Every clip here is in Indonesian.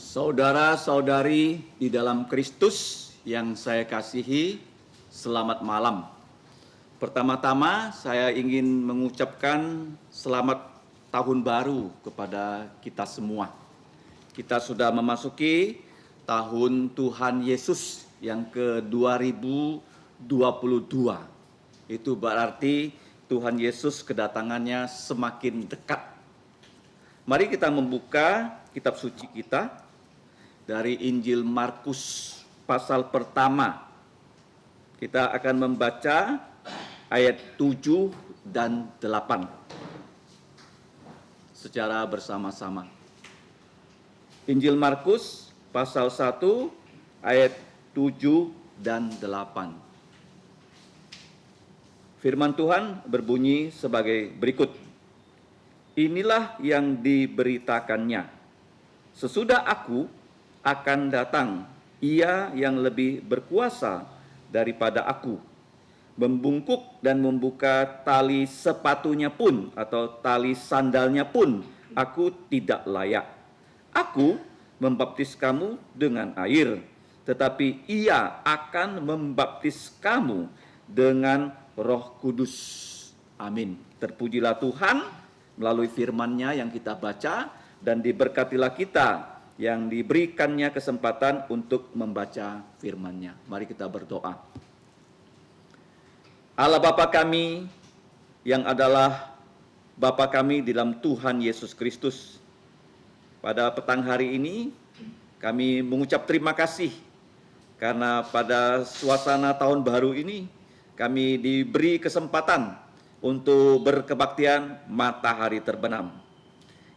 Saudara-saudari di dalam Kristus yang saya kasihi, selamat malam. Pertama-tama saya ingin mengucapkan selamat tahun baru kepada kita semua. Kita sudah memasuki tahun Tuhan Yesus yang ke-2022. Itu berarti Tuhan Yesus kedatangannya semakin dekat. Mari kita membuka kitab suci kita dari Injil Markus pasal pertama. Kita akan membaca ayat 7 dan 8 secara bersama-sama. Injil Markus pasal 1 ayat 7 dan 8. Firman Tuhan berbunyi sebagai berikut. Inilah yang diberitakannya. Sesudah aku akan datang, ia yang lebih berkuasa daripada aku. Membungkuk dan membuka tali sepatunya pun atau tali sandalnya pun aku tidak layak. Aku membaptis kamu dengan air, tetapi ia akan membaptis kamu dengan Roh Kudus. Amin. Terpujilah Tuhan melalui firman-Nya yang kita baca, dan diberkatilah kita yang diberikannya kesempatan untuk membaca firman-Nya. Mari kita berdoa. Allah Bapa kami yang adalah Bapa kami di dalam Tuhan Yesus Kristus, pada petang hari ini kami mengucap terima kasih karena pada suasana tahun baru ini kami diberi kesempatan untuk berkebaktian matahari terbenam.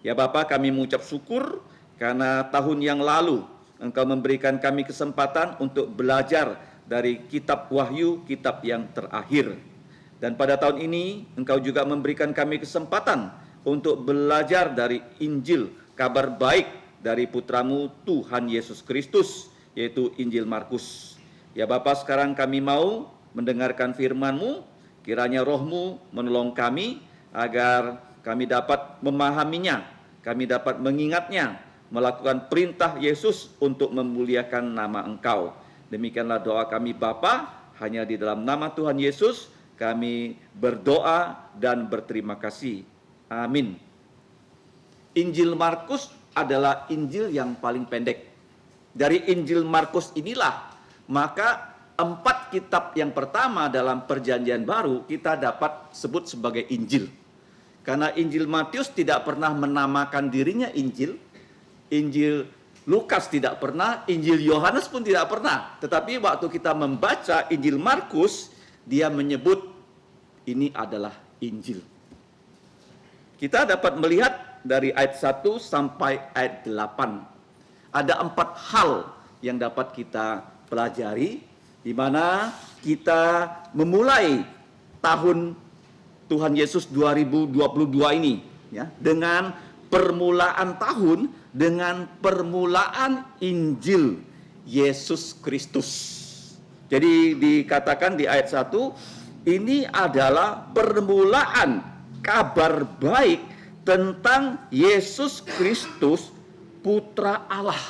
Ya Bapa, kami mengucap syukur karena tahun yang lalu Engkau memberikan kami kesempatan untuk belajar dari kitab Wahyu, kitab yang terakhir. Dan pada tahun ini Engkau juga memberikan kami kesempatan untuk belajar dari Injil, kabar baik dari putramu Tuhan Yesus Kristus, yaitu Injil Markus. Ya Bapa, sekarang kami mau mendengarkan firman-Mu, kiranya Roh-Mu menolong kami agar kami dapat memahaminya, kami dapat mengingatnya, melakukan perintah Yesus untuk memuliakan nama Engkau. Demikianlah doa kami Bapa, hanya di dalam nama Tuhan Yesus kami berdoa dan berterima kasih. Amin. Injil Markus adalah Injil yang paling pendek. Dari Injil Markus inilah maka 4 kitab yang pertama dalam Perjanjian Baru kita dapat sebut sebagai Injil. Karena Injil Matius tidak pernah menamakan dirinya Injil, Injil Lukas tidak pernah, Injil Yohanes pun tidak pernah. Tetapi waktu kita membaca Injil Markus, dia menyebut ini adalah Injil. Kita dapat melihat dari ayat 1 sampai ayat 8. Ada 4 hal yang dapat kita pelajari, di mana kita memulai tahun Tuhan Yesus 2022 ini ya, dengan permulaan tahun, dengan permulaan Injil Yesus Kristus. Jadi dikatakan di ayat 1, ini adalah permulaan kabar baik tentang Yesus Kristus, Putra Allah.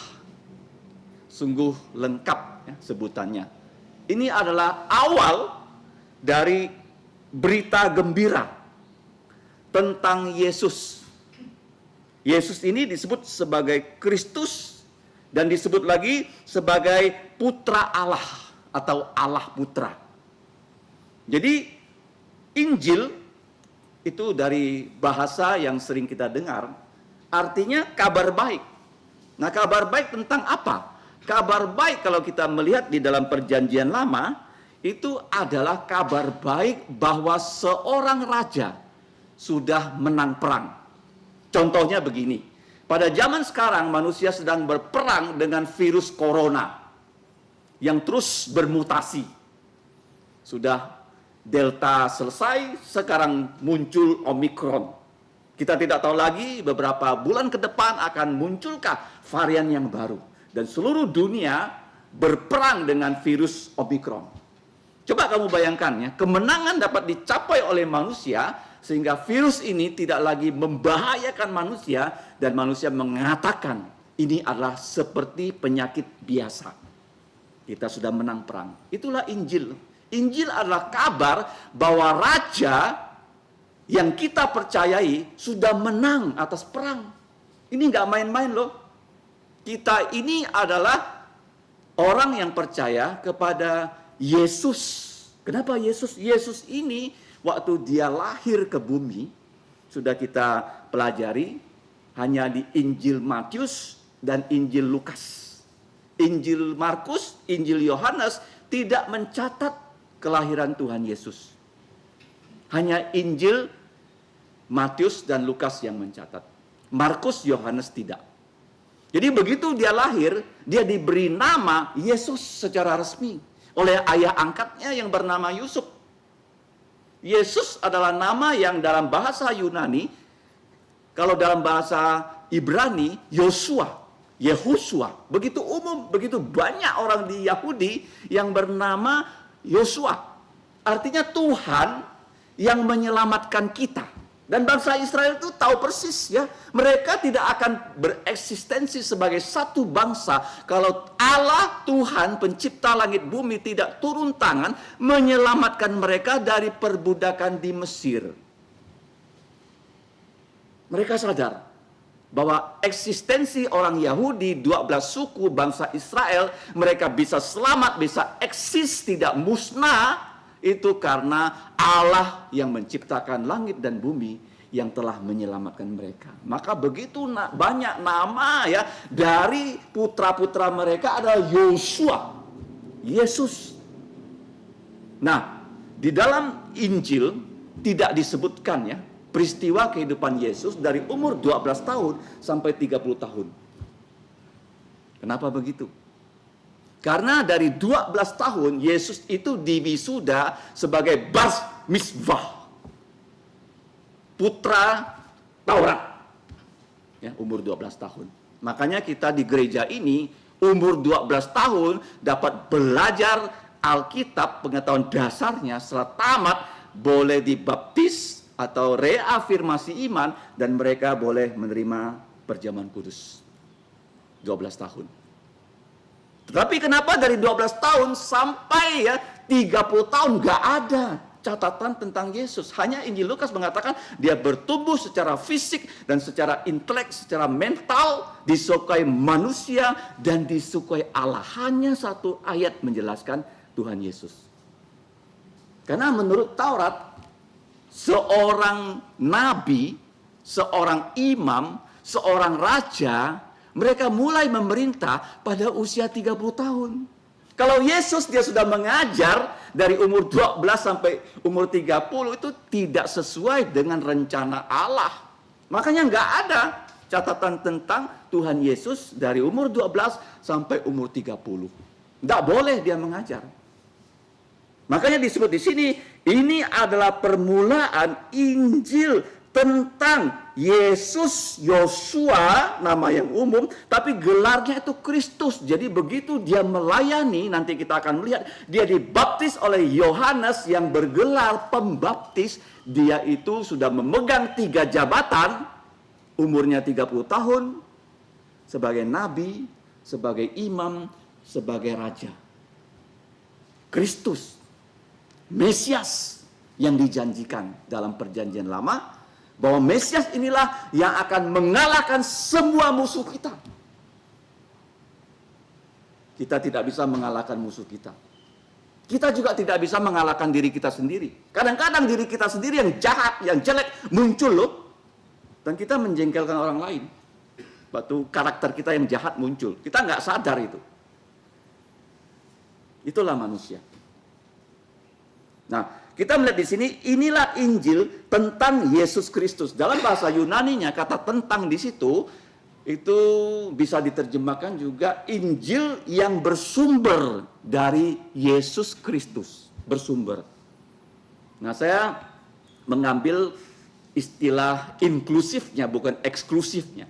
Sungguh lengkap ya, sebutannya. Ini adalah awal dari berita gembira tentang Yesus. Yesus ini disebut sebagai Kristus dan disebut lagi sebagai Putra Allah atau Allah Putra. Jadi Injil itu dari bahasa yang sering kita dengar, artinya kabar baik. Nah, kabar baik tentang apa? Kabar baik kalau kita melihat di dalam Perjanjian Lama, itu adalah kabar baik bahwa seorang raja sudah menang perang. Contohnya begini, pada zaman sekarang manusia sedang berperang dengan virus corona yang terus bermutasi. Sudah Delta selesai, sekarang muncul Omikron. Kita tidak tahu lagi beberapa bulan ke depan akan munculkah varian yang baru. Dan seluruh dunia berperang dengan virus Omikron. Coba kamu bayangkan ya, kemenangan dapat dicapai oleh manusia sehingga virus ini tidak lagi membahayakan manusia dan manusia mengatakan ini adalah seperti penyakit biasa. Kita sudah menang perang. Itulah Injil. Injil adalah kabar bahwa raja yang kita percayai sudah menang atas perang. Ini nggak main-main loh. Kita ini adalah orang yang percaya kepada Yesus. Kenapa Yesus? Yesus ini waktu dia lahir ke bumi, sudah kita pelajari hanya di Injil Matius dan Injil Lukas. Injil Markus, Injil Yohanes tidak mencatat kelahiran Tuhan Yesus. Hanya Injil Matius dan Lukas yang mencatat. Markus, Yohanes tidak. Jadi begitu dia lahir, dia diberi nama Yesus secara resmi oleh ayah angkatnya yang bernama Yusuf. Yesus adalah nama yang dalam bahasa Yunani, kalau dalam bahasa Ibrani, Yehosua. Begitu umum, begitu banyak orang di Yahudi yang bernama Yosua. Artinya Tuhan yang menyelamatkan kita. Dan bangsa Israel itu tahu persis ya, mereka tidak akan bereksistensi sebagai satu bangsa kalau Allah Tuhan pencipta langit bumi tidak turun tangan menyelamatkan mereka dari perbudakan di Mesir. Mereka sadar bahwa eksistensi orang Yahudi, 12 suku bangsa Israel, mereka bisa selamat, bisa eksis, tidak musnah, itu karena Allah yang menciptakan langit dan bumi yang telah menyelamatkan mereka. Maka begitu banyak nama ya, dari putra-putra mereka adalah Yosua, Yesus. Nah, di dalam Injil tidak disebutkan ya, peristiwa kehidupan Yesus dari umur 12 tahun sampai 30 tahun. Kenapa begitu? Karena dari 12 tahun Yesus itu diwisuda sebagai Bas Misbah, putra Taurat. Ya, umur 12 tahun. Makanya kita di gereja ini umur 12 tahun dapat belajar Alkitab, pengetahuan dasarnya, setelah tamat boleh dibaptis atau reafirmasi iman, dan mereka boleh menerima perjamuan kudus. 12 tahun. Tetapi kenapa dari 12 tahun sampai ya 30 tahun gak ada catatan tentang Yesus? Hanya Injil Lukas mengatakan dia bertumbuh secara fisik dan secara intelek, secara mental, disukai manusia dan disukai Allah. Hanya satu ayat menjelaskan Tuhan Yesus. Karena menurut Taurat, seorang nabi, seorang imam, seorang raja, mereka mulai memerintah pada usia 30 tahun. Kalau Yesus dia sudah mengajar dari umur 12 sampai umur 30, itu tidak sesuai dengan rencana Allah. Makanya nggak ada catatan tentang Tuhan Yesus dari umur 12 sampai umur 30. Nggak boleh dia mengajar. Makanya disebut di sini, ini adalah permulaan Injil tentang Yesus, Yosua, nama yang umum, tapi gelarnya itu Kristus. Jadi begitu dia melayani, nanti kita akan melihat, dia dibaptis oleh Yohanes yang bergelar pembaptis. Dia itu sudah memegang 3 jabatan, umurnya 30 tahun, sebagai nabi, sebagai imam, sebagai raja. Kristus, Mesias yang dijanjikan dalam perjanjian lama, bahwa Mesias inilah yang akan mengalahkan semua musuh kita. Kita tidak bisa mengalahkan musuh kita. Kita juga tidak bisa mengalahkan diri kita sendiri. Kadang-kadang diri kita sendiri yang jahat, yang jelek muncul loh. Dan kita menjengkelkan orang lain. Waktu karakter kita yang jahat muncul. Kita nggak sadar itu. Itulah manusia. Nah, kita melihat di sini, inilah Injil tentang Yesus Kristus. Dalam bahasa Yunaninya, kata tentang di situ, itu bisa diterjemahkan juga Injil yang bersumber dari Yesus Kristus. Bersumber. Nah, saya mengambil istilah inklusifnya, bukan eksklusifnya.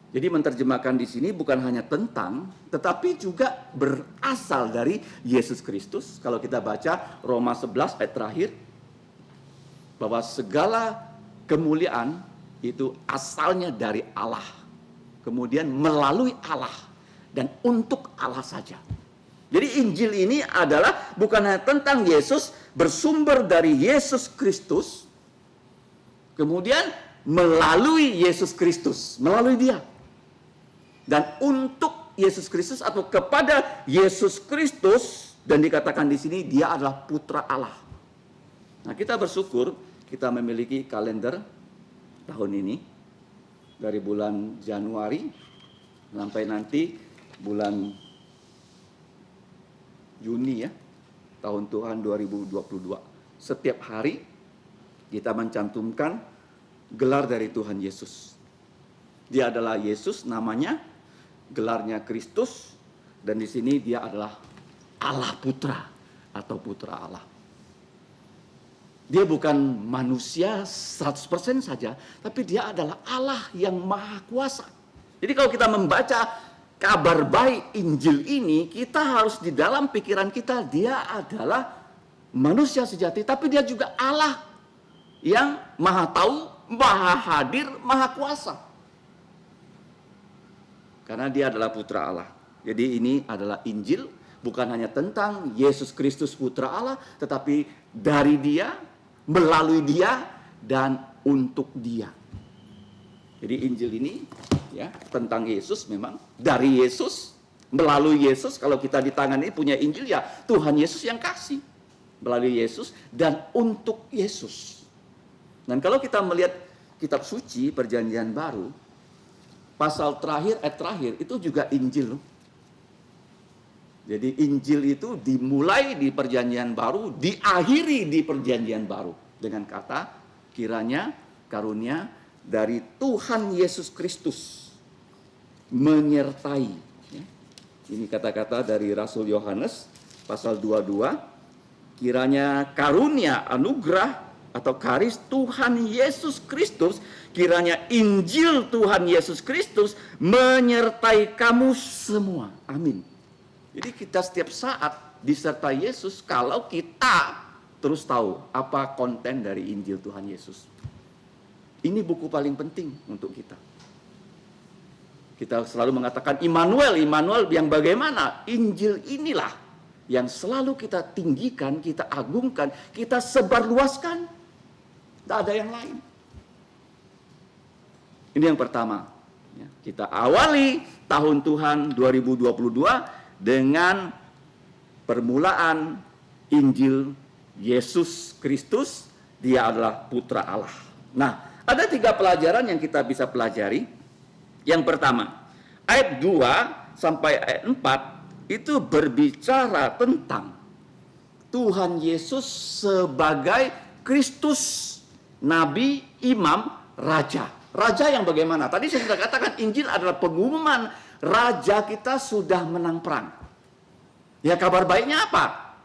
Jadi menerjemahkan di sini bukan hanya tentang, tetapi juga berasal dari Yesus Kristus. Kalau kita baca Roma 11 ayat terakhir, bahwa segala kemuliaan itu asalnya dari Allah. kemudian melalui Allah dan untuk Allah saja. Jadi Injil ini adalah bukan hanya tentang Yesus, bersumber dari Yesus Kristus, kemudian melalui Yesus Kristus, melalui Dia. Dan untuk Yesus Kristus atau kepada Yesus Kristus, dan dikatakan di sini Dia adalah Putra Allah. Nah, kita bersyukur kita memiliki kalender tahun ini dari bulan Januari sampai nanti bulan Juni ya, tahun Tuhan 2022. Setiap hari kita mencantumkan gelar dari Tuhan Yesus. Dia adalah Yesus namanya, gelarnya Kristus, dan di sini dia adalah Allah Putra atau Putra Allah. Dia bukan manusia 100% saja, tapi dia adalah Allah yang Maha Kuasa. Jadi kalau kita membaca kabar baik Injil ini, kita harus di dalam pikiran kita, dia adalah manusia sejati, tapi dia juga Allah yang Maha Tahu, Maha Hadir, Maha Kuasa. Karena dia adalah Putra Allah. Jadi ini adalah Injil, bukan hanya tentang Yesus Kristus Putra Allah, tetapi dari Dia, melalui Dia, dan untuk Dia. Jadi Injil ini ya tentang Yesus, memang dari Yesus, melalui Yesus. Kalau kita di tangan ini punya Injil, ya Tuhan Yesus yang kasih melalui Yesus dan untuk Yesus. Dan kalau kita melihat kitab suci Perjanjian Baru, pasal terakhir, ayat terakhir itu juga Injil. Jadi Injil itu dimulai di Perjanjian Baru, diakhiri di Perjanjian Baru dengan kata kiranya karunia dari Tuhan Yesus Kristus menyertai. Ini kata-kata dari Rasul Yohanes pasal 22. Kiranya karunia, anugerah atau karis Tuhan Yesus Kristus, kiranya Injil Tuhan Yesus Kristus menyertai kamu semua. Amin. Jadi kita setiap saat disertai Yesus kalau kita terus tahu apa konten dari Injil Tuhan Yesus. Ini buku paling penting untuk kita. Kita selalu mengatakan Immanuel, Immanuel yang bagaimana? Injil inilah yang selalu kita tinggikan, kita agungkan, kita sebarluaskan. Tidak ada yang lain. Ini yang pertama. Kita awali tahun Tuhan 2022 dengan permulaan Injil Yesus Kristus. Dia adalah Putra Allah. Nah, ada 3 pelajaran yang kita bisa pelajari. Yang pertama, ayat 2 sampai ayat 4 itu berbicara tentang Tuhan Yesus sebagai Kristus, Nabi, Imam, Raja. Raja yang bagaimana? Tadi saya sudah katakan Injil adalah pengumuman Raja kita sudah menang perang. Ya, kabar baiknya apa?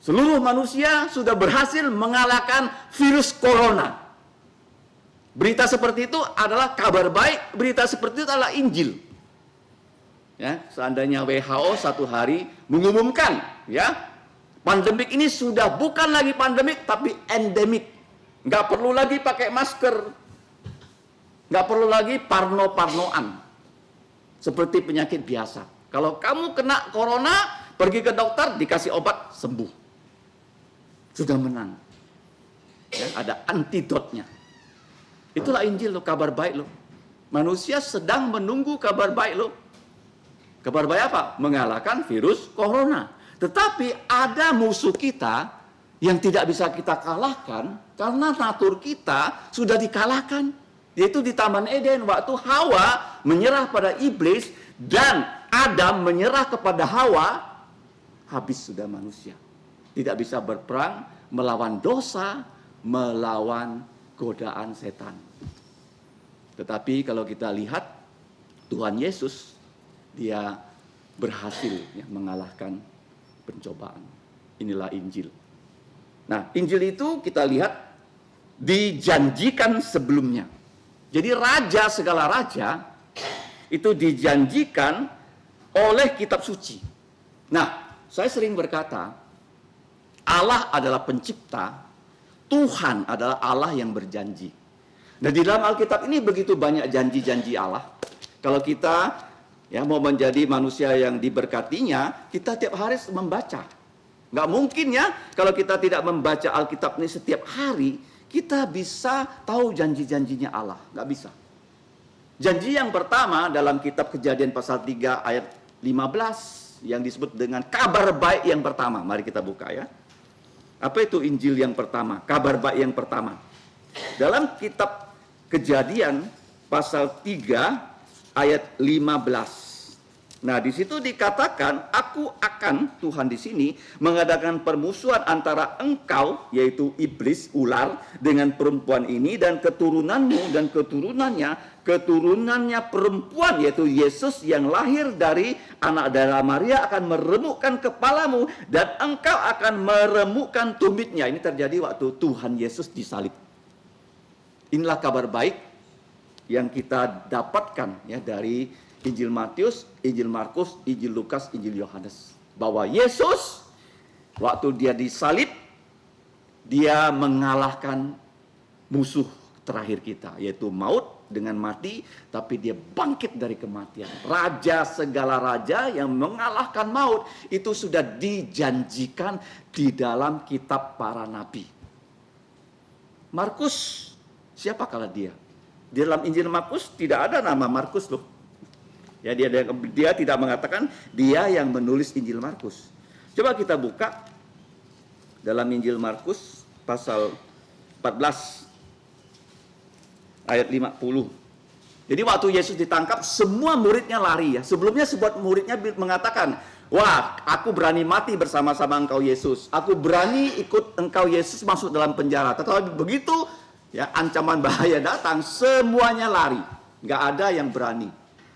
Seluruh manusia sudah berhasil mengalahkan virus corona. Berita seperti itu adalah kabar baik, berita seperti itu adalah Injil. Ya, seandainya WHO satu hari mengumumkan, ya, pandemik ini sudah bukan lagi pandemik tapi endemik. Nggak perlu lagi pakai masker, nggak perlu lagi parno-parnoan seperti penyakit biasa. Kalau kamu kena corona, pergi ke dokter, dikasih obat, sembuh. Sudah menang. Ya, ada antidotnya. Itulah Injil loh, kabar baik loh. Manusia sedang menunggu kabar baik loh. Kabar baik apa? Mengalahkan virus corona. Tetapi ada musuh kita yang tidak bisa kita kalahkan karena natur kita sudah dikalahkan. Yaitu di Taman Eden waktu Hawa menyerah pada iblis dan Adam menyerah kepada Hawa, habis sudah manusia. Tidak bisa berperang melawan dosa, melawan godaan setan. Tetapi kalau kita lihat Tuhan Yesus, dia berhasil ya, mengalahkan pencobaan. Inilah Injil. Nah, Injil itu kita lihat dijanjikan sebelumnya. Jadi raja segala raja itu dijanjikan oleh kitab suci. Nah, saya sering berkata, Allah adalah pencipta, Tuhan adalah Allah yang berjanji. Nah, di dalam Alkitab ini begitu banyak janji-janji Allah. Kalau kita mau menjadi manusia yang diberkatinya, kita tiap hari membaca. Nggak mungkin ya, kalau kita tidak membaca Alkitab ini setiap hari, kita bisa tahu janji-janjinya Allah. Nggak bisa. Janji yang pertama dalam kitab Kejadian pasal 3 ayat 15 yang disebut dengan kabar baik yang pertama. Mari kita buka ya. Apa itu Injil yang pertama? Kabar baik yang pertama. Dalam kitab Kejadian pasal 3 ayat 15. Nah, di situ dikatakan, aku akan, Tuhan di sini mengadakan permusuhan antara engkau, yaitu iblis, ular, dengan perempuan ini, dan keturunanmu dan keturunannya perempuan, yaitu Yesus yang lahir dari anak darah Maria akan meremukkan kepalamu, dan engkau akan meremukkan tumitnya. Ini terjadi waktu Tuhan Yesus disalib. Inilah kabar baik yang kita dapatkan ya dari Injil Matius, Injil Markus, Injil Lukas, Injil Yohanes. Bahwa Yesus, waktu dia disalib, dia mengalahkan musuh terakhir kita, yaitu maut dengan mati, tapi dia bangkit dari kematian. Raja segala raja yang mengalahkan maut, itu sudah dijanjikan di dalam kitab para nabi. Markus, siapakah dia? Di dalam Injil Markus tidak ada nama Markus loh. Ya, dia tidak mengatakan dia yang menulis Injil Markus. Coba kita buka dalam Injil Markus pasal 14 ayat 50. Jadi waktu Yesus ditangkap, semua muridnya lari ya. Sebelumnya sebuah muridnya mengatakan, wah, aku berani mati bersama-sama engkau Yesus. Aku berani ikut engkau Yesus masuk dalam penjara. Tetapi begitu ya ancaman bahaya datang, semuanya lari. Nggak ada yang berani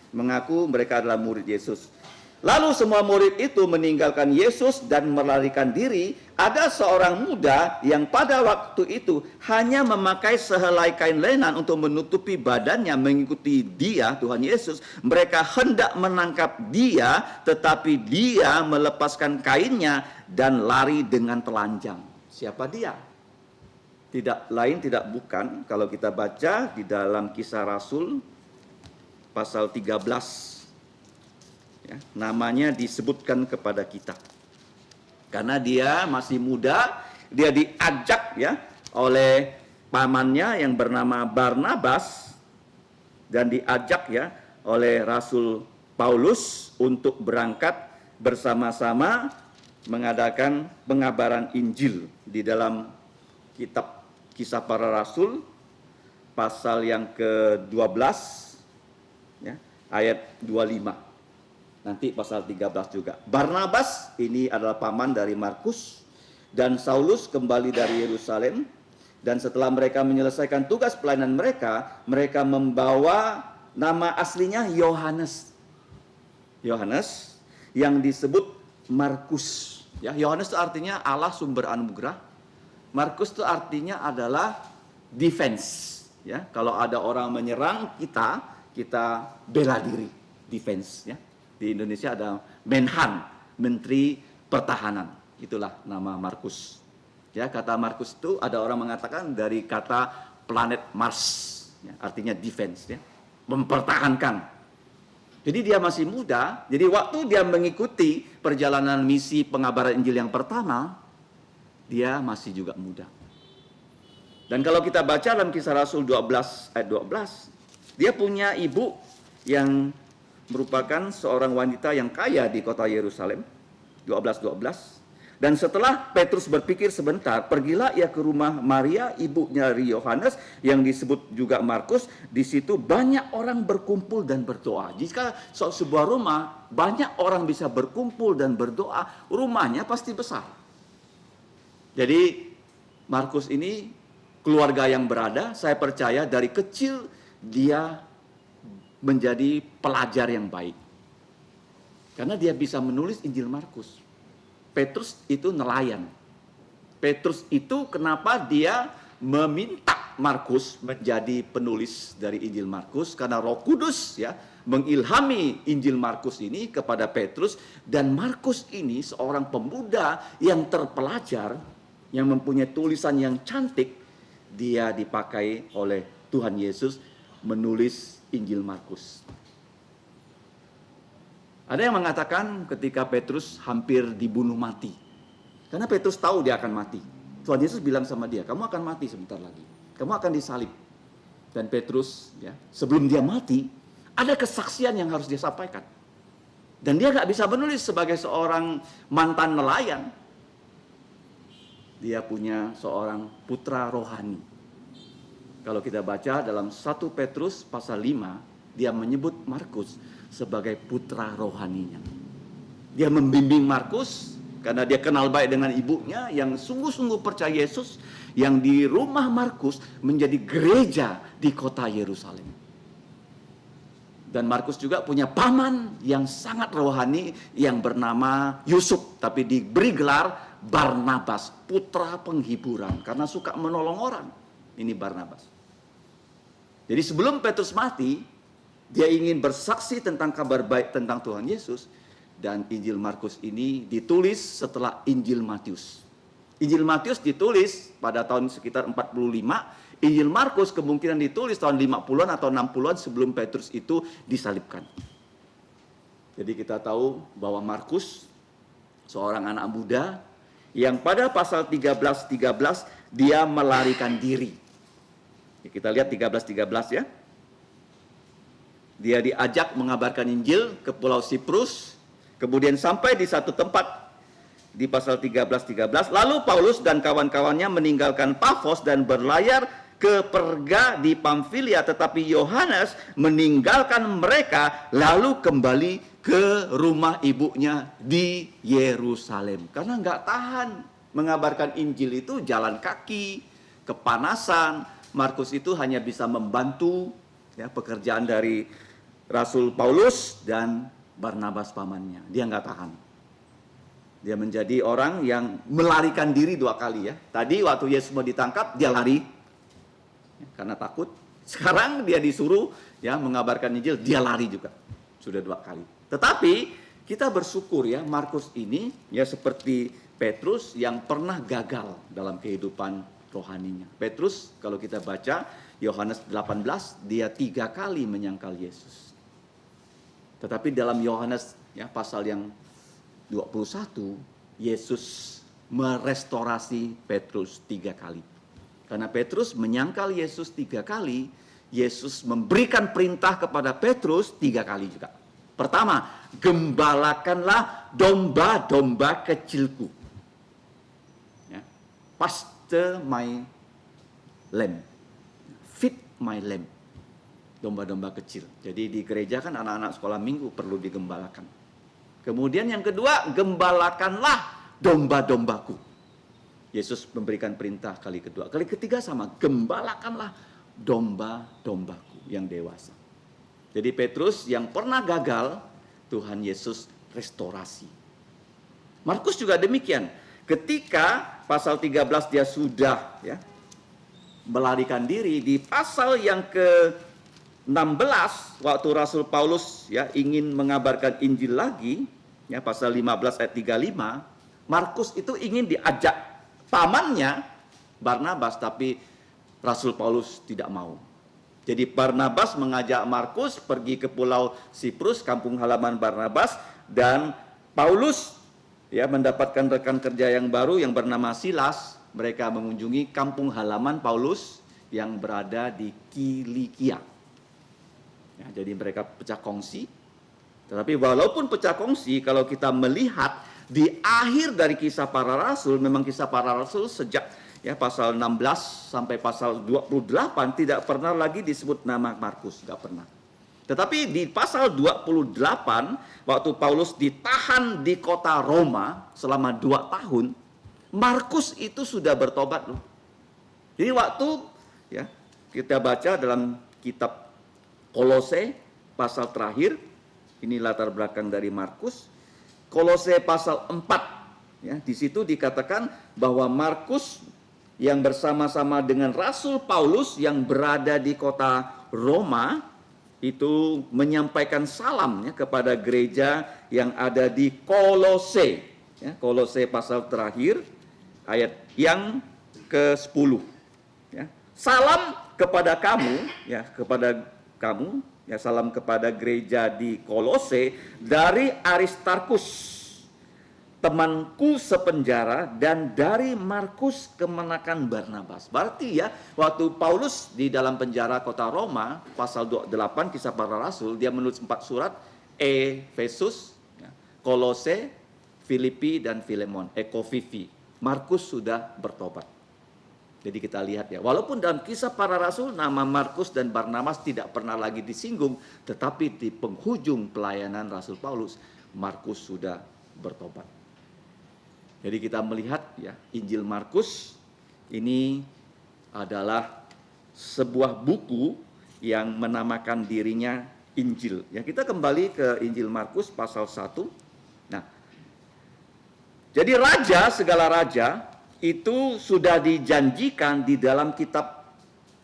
mengaku mereka adalah murid Yesus. Lalu semua murid itu meninggalkan Yesus dan melarikan diri. Ada seorang muda yang pada waktu itu hanya memakai sehelai kain lenan untuk menutupi badannya mengikuti dia, Tuhan Yesus. Mereka hendak menangkap dia, tetapi dia melepaskan kainnya dan lari dengan telanjang. Siapa dia? Tidak lain tidak bukan, kalau kita baca di dalam Kisah Rasul pasal 13 ya, namanya disebutkan kepada kita. Karena dia masih muda, dia diajak ya oleh pamannya yang bernama Barnabas dan diajak ya oleh Rasul Paulus untuk berangkat bersama-sama mengadakan pengabaran Injil di dalam kitab Kisah Para Rasul pasal yang ke-12 ya, ayat 25. Nanti pasal 13 juga. Barnabas ini adalah paman dari Markus dan Saulus kembali dari Yerusalem, dan setelah mereka menyelesaikan tugas pelayanan mereka, mereka membawa nama aslinya Yohanes. Yohanes yang disebut Markus. Ya, Yohanes itu artinya Allah sumber anugerah. Markus itu artinya adalah defense. Ya, kalau ada orang menyerang kita bela diri, defense ya. Di Indonesia ada Menhan, Menteri Pertahanan. Itulah nama Markus. Ya, kata Markus itu ada orang mengatakan dari kata planet Mars, ya, artinya defense ya, mempertahankan. Jadi dia masih muda, jadi waktu dia mengikuti perjalanan misi pengabaran Injil yang pertama, dia masih juga muda. Dan kalau kita baca dalam Kisah Rasul 12 ayat 12, dia punya ibu yang merupakan seorang wanita yang kaya di kota Yerusalem. 12. Dan setelah Petrus berpikir sebentar, pergilah ia ke rumah Maria, ibunya Yohanes, yang disebut juga Markus. Di situ banyak orang berkumpul dan berdoa. Jika sebuah rumah, banyak orang bisa berkumpul dan berdoa, rumahnya pasti besar. Jadi Markus ini keluarga yang berada, saya percaya dari kecil dia menjadi pelajar yang baik. Karena dia bisa menulis Injil Markus. Petrus itu nelayan. Petrus itu kenapa dia meminta Markus menjadi penulis dari Injil Markus, karena Roh Kudus ya mengilhami Injil Markus ini kepada Petrus, dan Markus ini seorang pemuda yang terpelajar, yang mempunyai tulisan yang cantik, dia dipakai oleh Tuhan Yesus menulis Injil Markus. Ada yang mengatakan ketika Petrus hampir dibunuh mati. Karena Petrus tahu dia akan mati. Tuhan Yesus bilang sama dia, kamu akan mati sebentar lagi. Kamu akan disalib. Dan Petrus, ya, sebelum dia mati, ada kesaksian yang harus dia sampaikan. Dan dia nggak bisa menulis sebagai seorang mantan nelayan. Dia punya seorang putra rohani. Kalau kita baca dalam 1 Petrus pasal 5, dia menyebut Markus sebagai putra rohaninya. Dia membimbing Markus karena dia kenal baik dengan ibunya yang sungguh-sungguh percaya Yesus, yang di rumah Markus menjadi gereja di kota Yerusalem. Dan Markus juga punya paman yang sangat rohani yang bernama Yusuf, tapi diberi gelar Barnabas, putra penghiburan, karena suka menolong orang. Ini Barnabas. Jadi sebelum Petrus mati, dia ingin bersaksi tentang kabar baik tentang Tuhan Yesus. Dan Injil Markus ini ditulis setelah Injil Matius. Injil Matius ditulis pada tahun sekitar 45. Injil Markus kemungkinan ditulis tahun 50-an atau 60-an sebelum Petrus itu disalibkan. Jadi kita tahu bahwa Markus seorang anak muda yang pada pasal 13 dia melarikan diri. Kita lihat 13 ya. Dia diajak mengabarkan Injil ke Pulau Siprus, kemudian sampai di satu tempat di pasal 13, lalu Paulus dan kawan-kawannya meninggalkan Pafos dan berlayar ke Perga di Pamfilia, tetapi Yohanes meninggalkan mereka lalu kembali ke rumah ibunya di Yerusalem. Karena nggak tahan mengabarkan Injil itu jalan kaki, kepanasan. Markus itu hanya bisa membantu ya, pekerjaan dari Rasul Paulus dan Barnabas pamannya. Dia nggak tahan. Dia menjadi orang yang melarikan diri 2 kali ya. Tadi waktu Yesus mau ditangkap, dia lari karena takut. Sekarang dia disuruh ya mengabarkan Injil, dia lari juga. Sudah 2 kali. Tetapi kita bersyukur ya, Markus ini ya seperti Petrus yang pernah gagal dalam kehidupan rohaninya. Petrus kalau kita baca Yohanes 18, dia 3 kali menyangkal Yesus. Tetapi dalam Yohanes ya pasal yang 21, Yesus merestorasi Petrus 3 kali. Karena Petrus menyangkal Yesus 3 kali, Yesus memberikan perintah kepada Petrus 3 kali juga. Pertama, gembalakanlah domba-domba kecilku. Ya. Pasture my lamb. Feed my lamb. Domba-domba kecil. Jadi di gereja kan anak-anak sekolah minggu perlu digembalakan. Kemudian yang kedua, gembalakanlah domba-dombaku. Yesus memberikan perintah kali kedua. Kali ketiga sama, gembalakanlah domba-dombaku yang dewasa. Jadi Petrus yang pernah gagal, Tuhan Yesus restorasi. Markus juga demikian. Ketika pasal 13 dia sudah ya melarikan diri, di pasal yang ke-16 waktu Rasul Paulus ya ingin mengabarkan Injil lagi, ya pasal 15 ayat 35, Markus itu ingin diajak pamannya Barnabas, tapi Rasul Paulus tidak mau. Jadi Barnabas mengajak Markus pergi ke Pulau Siprus, kampung halaman Barnabas, dan Paulus ya mendapatkan rekan kerja yang baru yang bernama Silas. Mereka mengunjungi kampung halaman Paulus yang berada di Kilikia. Ya, jadi mereka pecah kongsi. Tetapi walaupun pecah kongsi, kalau kita melihat di akhir dari kisah para rasul, memang kisah para rasul sejak ya pasal 16 sampai pasal 28 tidak pernah lagi disebut nama Markus, nggak pernah. Tetapi di pasal 28 waktu Paulus ditahan di kota Roma selama 2 tahun, Markus itu sudah bertobat loh. Jadi waktu ya kita baca dalam kitab Kolose pasal terakhir, ini latar belakang dari Markus. Kolose pasal 4 ya, di situ dikatakan bahwa Markus yang bersama-sama dengan Rasul Paulus yang berada di kota Roma itu menyampaikan salam ya, kepada gereja yang ada di Kolose. Ya, Kolose pasal terakhir ayat yang ke-10. Ya. Salam kepada kamu, ya kepada kamu ya salam kepada gereja di Kolose dari Aristarkus, temanku sepenjara, dan dari Markus kemenakan Barnabas. Berarti ya, waktu Paulus di dalam penjara kota Roma, pasal 28 Kisah Para Rasul, dia menulis 4 surat, Efesus, Kolose, Filipi, dan Filemon, Ekofifi. Markus sudah bertobat. Jadi kita lihat ya, walaupun dalam Kisah Para Rasul nama Markus dan Barnabas tidak pernah lagi disinggung, tetapi di penghujung pelayanan Rasul Paulus, Markus sudah bertobat. Jadi kita melihat ya, Injil Markus ini adalah sebuah buku yang menamakan dirinya Injil. Ya, kita kembali ke Injil Markus pasal 1. Nah, jadi raja, segala raja itu sudah dijanjikan di dalam kitab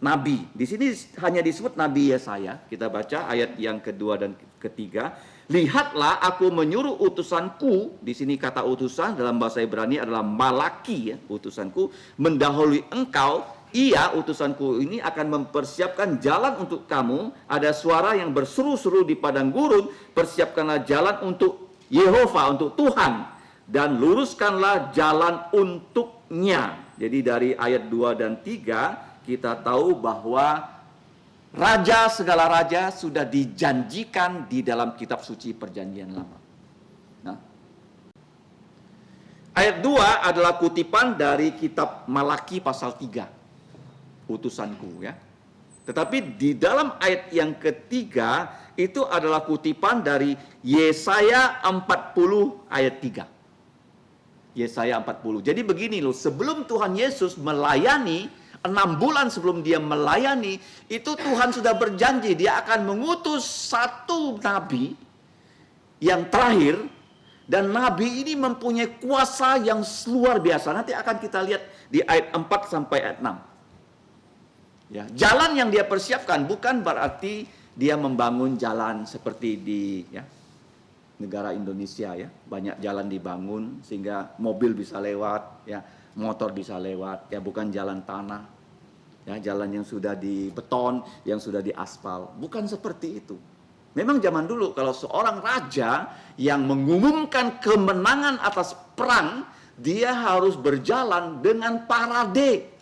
Nabi. Di sini hanya disebut Nabi Yesaya. Kita baca ayat yang kedua dan ketiga. Lihatlah, aku menyuruh utusanku. Di sini kata utusan dalam bahasa Ibrani adalah malaki, ya, utusanku mendahului engkau. Ia, utusanku ini, akan mempersiapkan jalan untuk kamu. Ada suara yang berseru-seru di padang gurun. Persiapkanlah jalan untuk Yehova, untuk Tuhan, dan luruskanlah jalan untuknya. Jadi dari ayat 2 dan 3 kita tahu bahwa raja, segala raja sudah dijanjikan di dalam kitab suci perjanjian lama. Nah, ayat 2 adalah kutipan dari kitab Malaki pasal 3, utusanku ya. Tetapi di dalam ayat yang ketiga itu adalah kutipan dari Yesaya 40 ayat 3. Yesaya 40. Jadi begini loh, sebelum Tuhan Yesus melayani, 6 bulan sebelum dia melayani, itu Tuhan sudah berjanji dia akan mengutus satu nabi yang terakhir, dan nabi ini mempunyai kuasa yang luar biasa. Nanti akan kita lihat di ayat 4 sampai ayat 6. Ya, jalan yang dia persiapkan bukan berarti dia membangun jalan seperti di negara Indonesia ya, banyak jalan dibangun sehingga mobil bisa lewat ya, motor bisa lewat ya, bukan jalan tanah ya, jalan yang sudah di beton, yang sudah diaspal, bukan seperti itu. Memang zaman dulu kalau seorang raja yang mengumumkan kemenangan atas perang, dia harus berjalan dengan parade.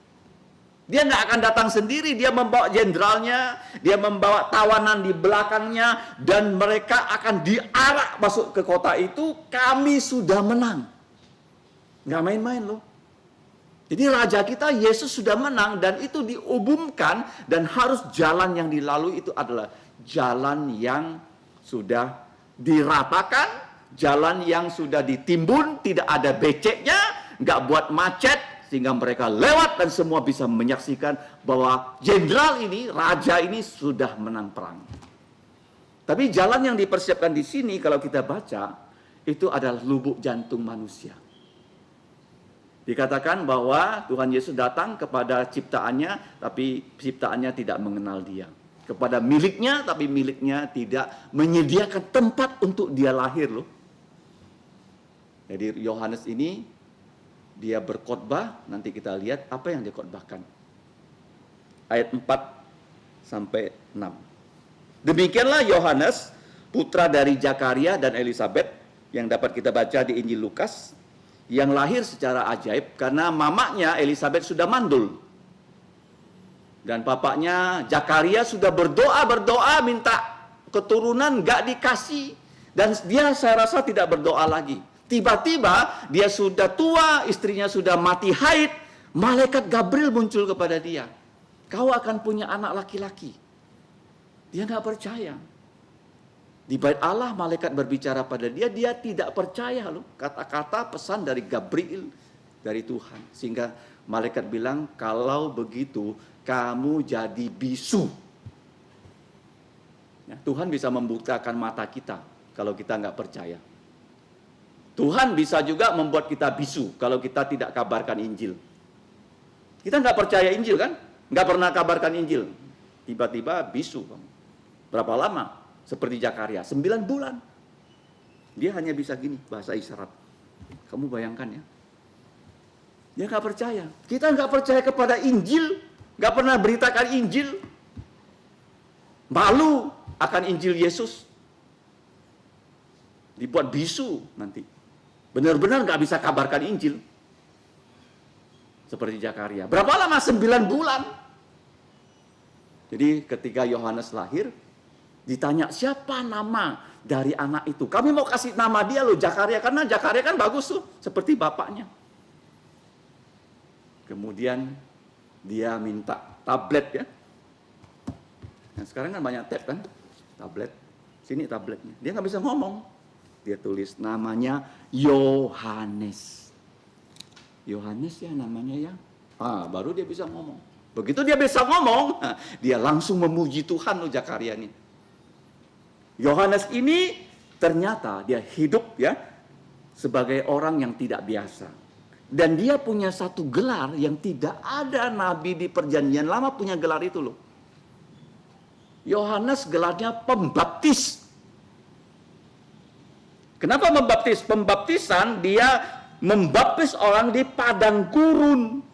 Dia nggak akan datang sendiri, dia membawa jenderalnya, dia membawa tawanan di belakangnya, dan mereka akan diarak masuk ke kota itu. Kami sudah menang. Nggak main-main loh. Jadi raja kita Yesus sudah menang, dan itu diumumkan, dan harus jalan yang dilalui itu adalah jalan yang sudah diratakan, jalan yang sudah ditimbun, tidak ada beceknya, nggak buat macet, sehingga mereka lewat dan semua bisa menyaksikan bahwa jenderal ini, raja ini sudah menang perang. Tapi jalan yang dipersiapkan di sini kalau kita baca, itu adalah lubuk jantung manusia. Dikatakan bahwa Tuhan Yesus datang kepada ciptaannya, tapi ciptaannya tidak mengenal dia. Kepada miliknya, tapi miliknya tidak menyediakan tempat untuk dia lahir loh. Jadi Yohanes ini dia berkhotbah, nanti kita lihat apa yang dikhotbahkan. Ayat 4 sampai 6. Demikianlah Yohanes, putra dari Zakaria dan Elisabet, yang dapat kita baca di Injil Lukas, yang lahir secara ajaib karena mamanya Elisabet sudah mandul. Dan papanya Zakaria sudah berdoa minta keturunan, gak dikasih. Dan dia saya rasa tidak berdoa lagi. Tiba-tiba dia sudah tua, istrinya sudah mati haid, malaikat Gabriel muncul kepada dia. Kau akan punya anak laki-laki. Dia nggak percaya. Di bait Allah malaikat berbicara pada dia, dia tidak percaya loh. Kata-kata pesan dari Gabriel, dari Tuhan. Sehingga malaikat bilang, kalau begitu kamu jadi bisu. Ya, Tuhan bisa membutakan mata kita kalau kita nggak percaya. Tuhan bisa juga membuat kita bisu kalau kita tidak kabarkan Injil. Kita nggak percaya Injil kan? Nggak pernah kabarkan Injil. Tiba-tiba bisu. Berapa lama? Seperti Zakaria, 9 bulan. Dia hanya bisa gini, bahasa isyarat. Kamu bayangkan ya. Dia nggak percaya. Kita nggak percaya kepada Injil. Nggak pernah beritakan Injil. Malu. akan Injil Yesus. Dibuat bisu nanti. Benar-benar nggak bisa kabarkan Injil. Seperti Zakaria. Berapa lama? 9 bulan. Jadi ketika Yohanes lahir, ditanya siapa nama dari anak itu. Kami mau kasih nama dia loh, Zakaria. Karena Zakaria kan bagus tuh, seperti bapaknya. Kemudian dia minta tablet ya. Nah, sekarang kan banyak tab kan, tablet. Sini tabletnya. Dia nggak bisa ngomong. Dia tulis namanya Yohanes. Yohanes ya namanya ya. Baru dia bisa ngomong. Begitu dia bisa ngomong, dia langsung memuji Tuhan loh Zakaria ini. Yohanes ini ternyata dia hidup ya sebagai orang yang tidak biasa. Dan dia punya satu gelar yang tidak ada nabi di perjanjian lama punya gelar itu loh. Yohanes gelarnya pembaptis. Kenapa membaptis? Pembaptisan dia membaptis orang di padang gurun.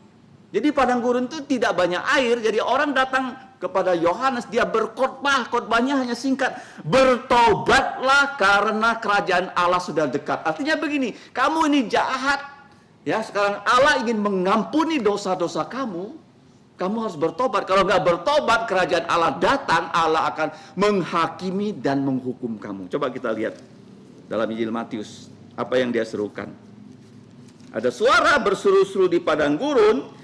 Jadi padang gurun itu tidak banyak air. Jadi orang datang kepada Yohanes, dia berkhotbah. Khotbahnya hanya singkat. Bertobatlah karena kerajaan Allah sudah dekat. Artinya begini, kamu ini jahat. Ya, sekarang Allah ingin mengampuni dosa-dosa kamu. Kamu harus bertobat. Kalau nggak bertobat, kerajaan Allah datang. Allah akan menghakimi dan menghukum kamu. Coba kita lihat dalam Injil Matius. Apa yang dia serukan. Ada suara berseru-seru di padang gurun.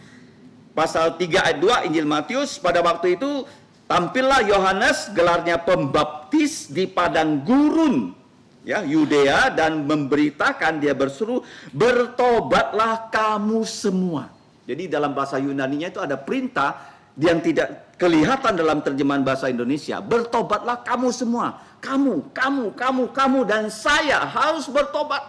Pasal 3 ayat 2 Injil Matius. Pada waktu itu tampillah Yohanes, gelarnya pembaptis di padang gurun ya Yudea, dan memberitakan, dia berseru, bertobatlah kamu semua. Jadi dalam bahasa Yunaninya itu ada perintah yang tidak kelihatan dalam terjemahan bahasa Indonesia. Bertobatlah kamu semua. Kamu dan saya harus bertobat.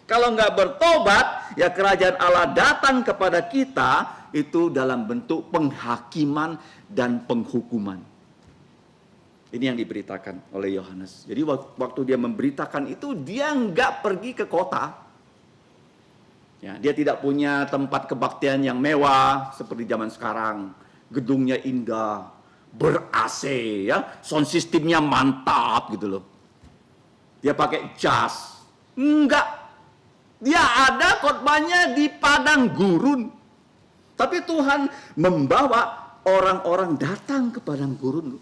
Kalau nggak bertobat, ya kerajaan Allah datang kepada kita itu dalam bentuk penghakiman dan penghukuman. Ini yang diberitakan oleh Yohanes. Jadi waktu dia memberitakan itu, dia nggak pergi ke kota. Ya, dia tidak punya tempat kebaktian yang mewah seperti zaman sekarang. Gedungnya indah, ber-AC, ya, sound systemnya mantap gitu loh. Dia pakai jas. Enggak. Dia ada khotbahnya di padang gurun. Tapi Tuhan membawa orang-orang datang ke padang gurun.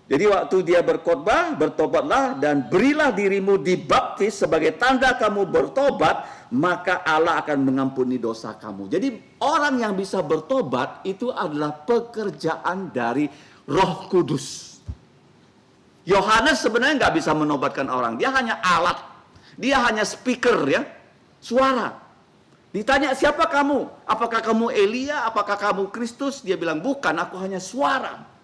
Jadi waktu dia berkhotbah, bertobatlah dan berilah dirimu dibaptis sebagai tanda kamu bertobat, maka Allah akan mengampuni dosa kamu. Jadi orang yang bisa bertobat itu adalah pekerjaan dari Roh Kudus. Yohanes sebenarnya nggak bisa menobatkan orang, dia hanya alat. Dia hanya speaker ya, suara. Ditanya siapa kamu? Apakah kamu Elia? Apakah kamu Kristus? Dia bilang bukan, aku hanya suara.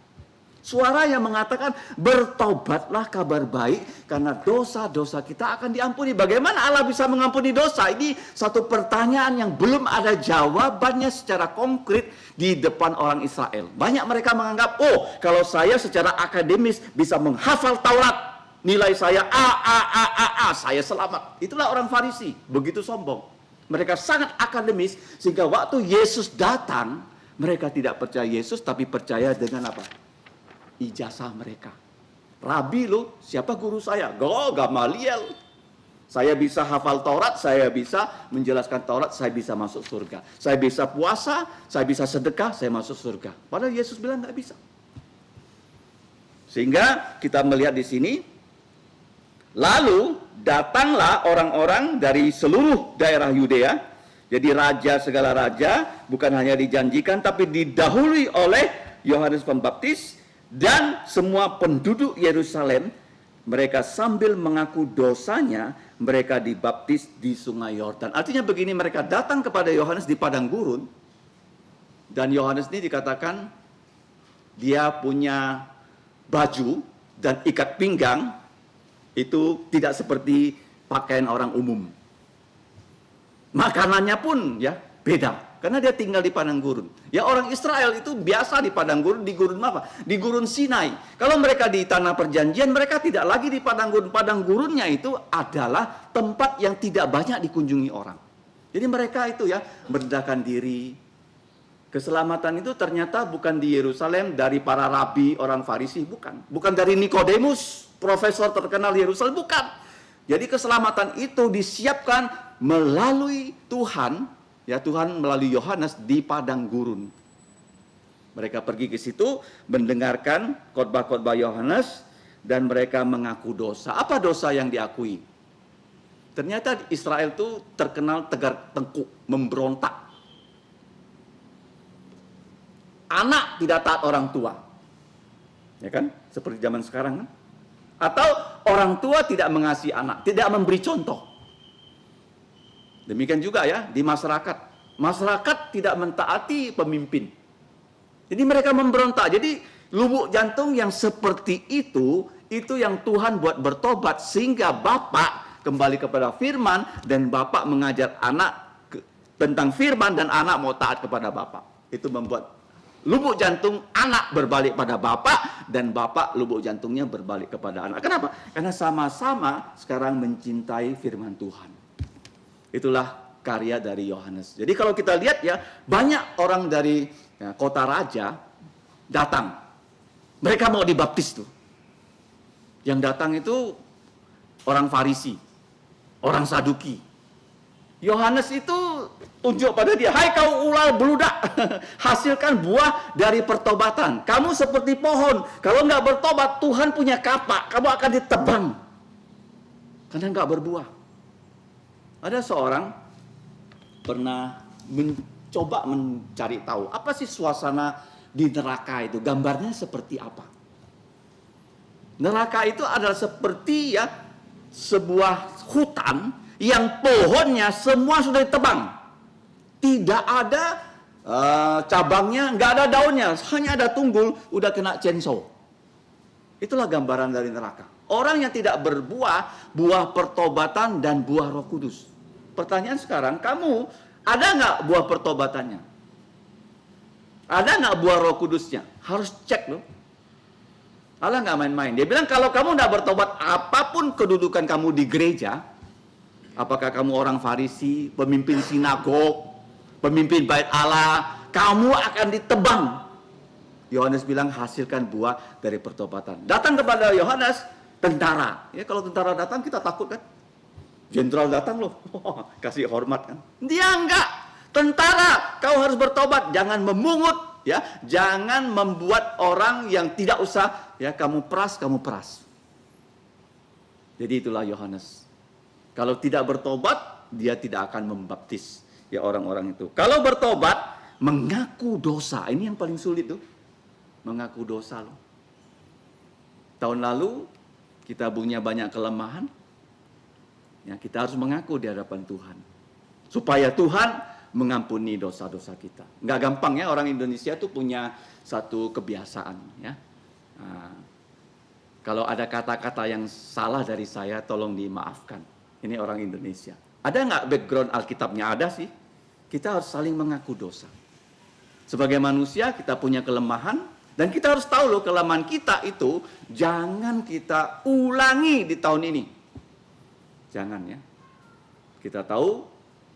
Suara yang mengatakan bertobatlah, kabar baik, karena dosa-dosa kita akan diampuni. Bagaimana Allah bisa mengampuni dosa? Ini satu pertanyaan yang belum ada jawabannya secara konkret di depan orang Israel. Banyak mereka menganggap, oh kalau saya secara akademis bisa menghafal Taurat, nilai saya A, saya selamat. Itulah orang Farisi, begitu sombong. Mereka sangat akademis, sehingga waktu Yesus datang, mereka tidak percaya Yesus, tapi percaya dengan apa? Ijazah mereka. Rabi loh, siapa guru saya? Gamaliel. Saya bisa hafal Taurat, saya bisa menjelaskan Taurat, saya bisa masuk surga. Saya bisa puasa, saya bisa sedekah, saya masuk surga. Padahal Yesus bilang nggak bisa. Sehingga kita melihat di sini, lalu datanglah orang-orang dari seluruh daerah Yudea. Jadi raja, segala raja, bukan hanya dijanjikan, tapi didahului oleh Yohanes Pembaptis. Dan semua penduduk Yerusalem, mereka sambil mengaku dosanya, mereka dibaptis di sungai Yordan. Artinya begini, mereka datang kepada Yohanes di padang gurun. Dan Yohanes ini dikatakan, dia punya baju dan ikat pinggang, itu tidak seperti pakaian orang umum. Makanannya pun ya beda. Karena dia tinggal di padang gurun. Ya orang Israel itu biasa di padang gurun. Di gurun apa? Di gurun Sinai. Kalau mereka di tanah perjanjian, mereka tidak lagi di padang gurun. Padang gurunnya itu adalah tempat yang tidak banyak dikunjungi orang. Jadi mereka itu ya merendahkan diri. Keselamatan itu ternyata bukan di Yerusalem dari para rabi, orang Farisi, bukan. Bukan dari Nikodemus, profesor terkenal Yerusalem, bukan. Jadi keselamatan itu disiapkan melalui Tuhan, ya Tuhan melalui Yohanes di padang gurun. Mereka pergi ke situ mendengarkan khotbah-khotbah Yohanes dan mereka mengaku dosa. Apa dosa yang diakui? Ternyata Israel itu terkenal tegar tengkuk, memberontak. Anak tidak taat orang tua. Ya kan? Seperti zaman sekarang kan? Atau orang tua tidak mengasihi anak, tidak memberi contoh. Demikian juga ya di masyarakat. Masyarakat tidak mentaati pemimpin. Jadi mereka memberontak. Jadi lubuk jantung yang seperti itu yang Tuhan buat bertobat sehingga Bapak kembali kepada firman dan Bapak mengajar anak tentang firman dan anak mau taat kepada Bapak. Itu membuat lubuk jantung anak berbalik pada Bapak dan Bapak lubuk jantungnya berbalik kepada anak. Kenapa? Karena sama-sama sekarang mencintai firman Tuhan. Itulah karya dari Yohanes. Jadi kalau kita lihat ya, banyak orang dari kota raja datang. Mereka mau dibaptis tuh. Yang datang itu orang Farisi, orang Saduki. Yohanes itu tunjuk pada dia, hai kau ular beludak, hasilkan buah dari pertobatan. Kamu seperti pohon, kalau nggak bertobat Tuhan punya kapak, kamu akan ditebang karena nggak berbuah. Ada seorang pernah mencoba mencari tahu apa sih suasana di neraka itu, gambarnya seperti apa. Neraka itu adalah seperti ya sebuah hutan yang pohonnya semua sudah ditebang. Tidak ada cabangnya, nggak ada daunnya, hanya ada tunggul, udah kena chainsaw. Itulah gambaran dari neraka. Orang yang tidak berbuah, buah pertobatan dan buah Roh Kudus. Pertanyaan sekarang, kamu ada nggak buah pertobatannya? Ada nggak buah Roh Kudusnya? Harus cek loh. Allah nggak main-main. Dia bilang kalau kamu nggak bertobat, apapun kedudukan kamu di gereja, apakah kamu orang Farisi, pemimpin sinagog, pemimpin bait Allah, kamu akan ditebang. Yohanes bilang hasilkan buah dari pertobatan. Datang kepada Yohanes tentara. Ya kalau tentara datang kita takut kan? Jenderal datang loh, kasih hormat kan? Dia enggak. Tentara, kau harus bertobat, jangan memungut, ya, jangan membuat orang yang tidak usah, ya kamu peras. Jadi itulah Yohanes. Kalau tidak bertobat, dia tidak akan membaptis ya orang-orang itu. Kalau bertobat, mengaku dosa. Ini yang paling sulit tuh. Mengaku dosa loh. Tahun lalu kita punya banyak kelemahan. Ya, kita harus mengaku di hadapan Tuhan. Supaya Tuhan mengampuni dosa-dosa kita. Nggak gampang ya, orang Indonesia tuh punya satu kebiasaan ya. Nah, kalau ada kata-kata yang salah dari saya, tolong dimaafkan. Ini orang Indonesia. Ada nggak background Alkitabnya? Ada sih. Kita harus saling mengaku dosa. Sebagai manusia kita punya kelemahan. Dan kita harus tahu loh kelemahan kita itu jangan kita ulangi di tahun ini. Jangan ya. Kita tahu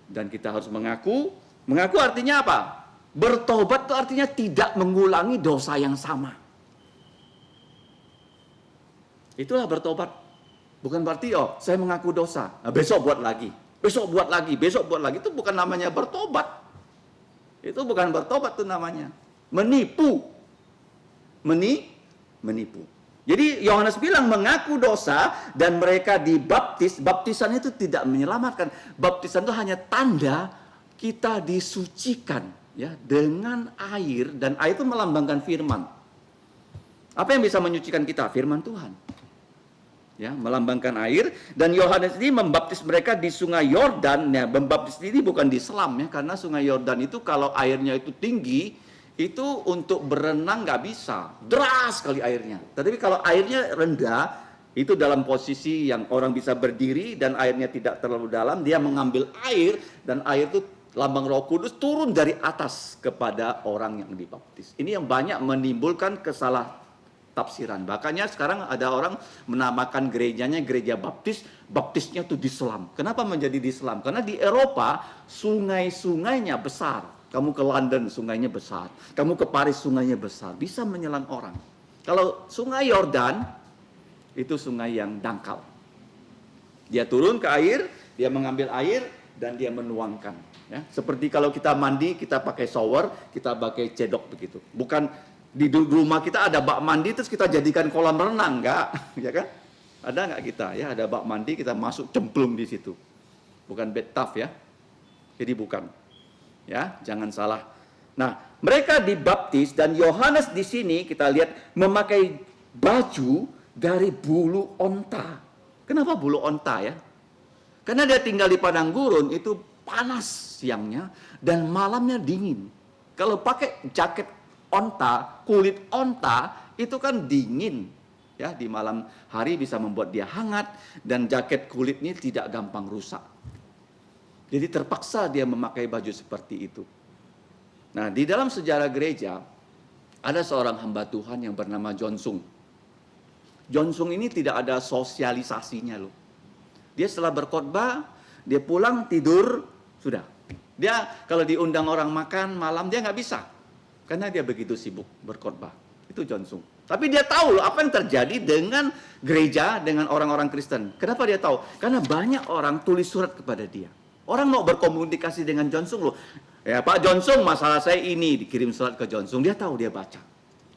dan kita harus mengaku. Mengaku artinya apa? Bertobat itu artinya tidak mengulangi dosa yang sama. Itulah bertobat. Bukan berarti, oh saya mengaku dosa, nah, besok buat lagi. Besok buat lagi. Itu bukan namanya bertobat. Itu bukan bertobat itu namanya. Menipu. Menipu. Jadi Yohanes bilang mengaku dosa dan mereka dibaptis. Baptisan itu tidak menyelamatkan. Baptisan itu hanya tanda kita disucikan ya dengan air, dan air itu melambangkan firman. Apa yang bisa menyucikan kita? Firman Tuhan. Ya, melambangkan air, dan Yohanes ini membaptis mereka di Sungai Yordan. Ya, membaptis ini bukan di selam ya, karena Sungai Yordan itu kalau airnya itu tinggi, itu untuk berenang nggak bisa, deras sekali airnya. Tapi kalau airnya rendah, itu dalam posisi yang orang bisa berdiri dan airnya tidak terlalu dalam, dia mengambil air dan air itu lambang Roh Kudus turun dari atas kepada orang yang dibaptis. Ini yang banyak menimbulkan kesalah tafsiran. Makanya sekarang ada orang menamakan gerejanya gereja baptis, baptisnya tuh di selam. Kenapa menjadi di selam? Karena di Eropa sungai-sungainya besar. Kamu ke London, sungainya besar. Kamu ke Paris, sungainya besar. Bisa menyelam orang. Kalau sungai Yordan, itu sungai yang dangkal. Dia turun ke air, dia mengambil air, dan dia menuangkan. Ya, seperti kalau kita mandi, kita pakai shower, kita pakai cedok begitu. Bukan di rumah kita ada bak mandi, terus kita jadikan kolam renang, enggak, ya kan? Ada enggak kita? Ya, ada bak mandi, kita masuk cemplung di situ. Bukan bathtub ya. Jadi bukan. Ya, jangan salah. Nah, mereka dibaptis dan Yohanes di sini kita lihat memakai baju dari bulu onta. Kenapa bulu onta ya? Karena dia tinggal di padang gurun, itu panas siangnya dan malamnya dingin. Kalau pakai jaket onta, kulit onta itu kan dingin. Ya, di malam hari bisa membuat dia hangat dan jaket kulit ini tidak gampang rusak. Jadi terpaksa dia memakai baju seperti itu. Nah, di dalam sejarah gereja ada seorang hamba Tuhan yang bernama John Sung. John Sung ini tidak ada sosialisasinya loh. Dia setelah berkhotbah, dia pulang tidur, sudah. Dia kalau diundang orang makan malam dia nggak bisa. Karena dia begitu sibuk berkhotbah. Itu John Sung. Tapi dia tahu loh apa yang terjadi dengan gereja, dengan orang-orang Kristen. Kenapa dia tahu? Karena banyak orang tulis surat kepada dia. Orang mau berkomunikasi dengan John Sung loh. Ya Pak John Sung, masalah saya ini, dikirim surat ke John Sung. Dia tahu, dia baca.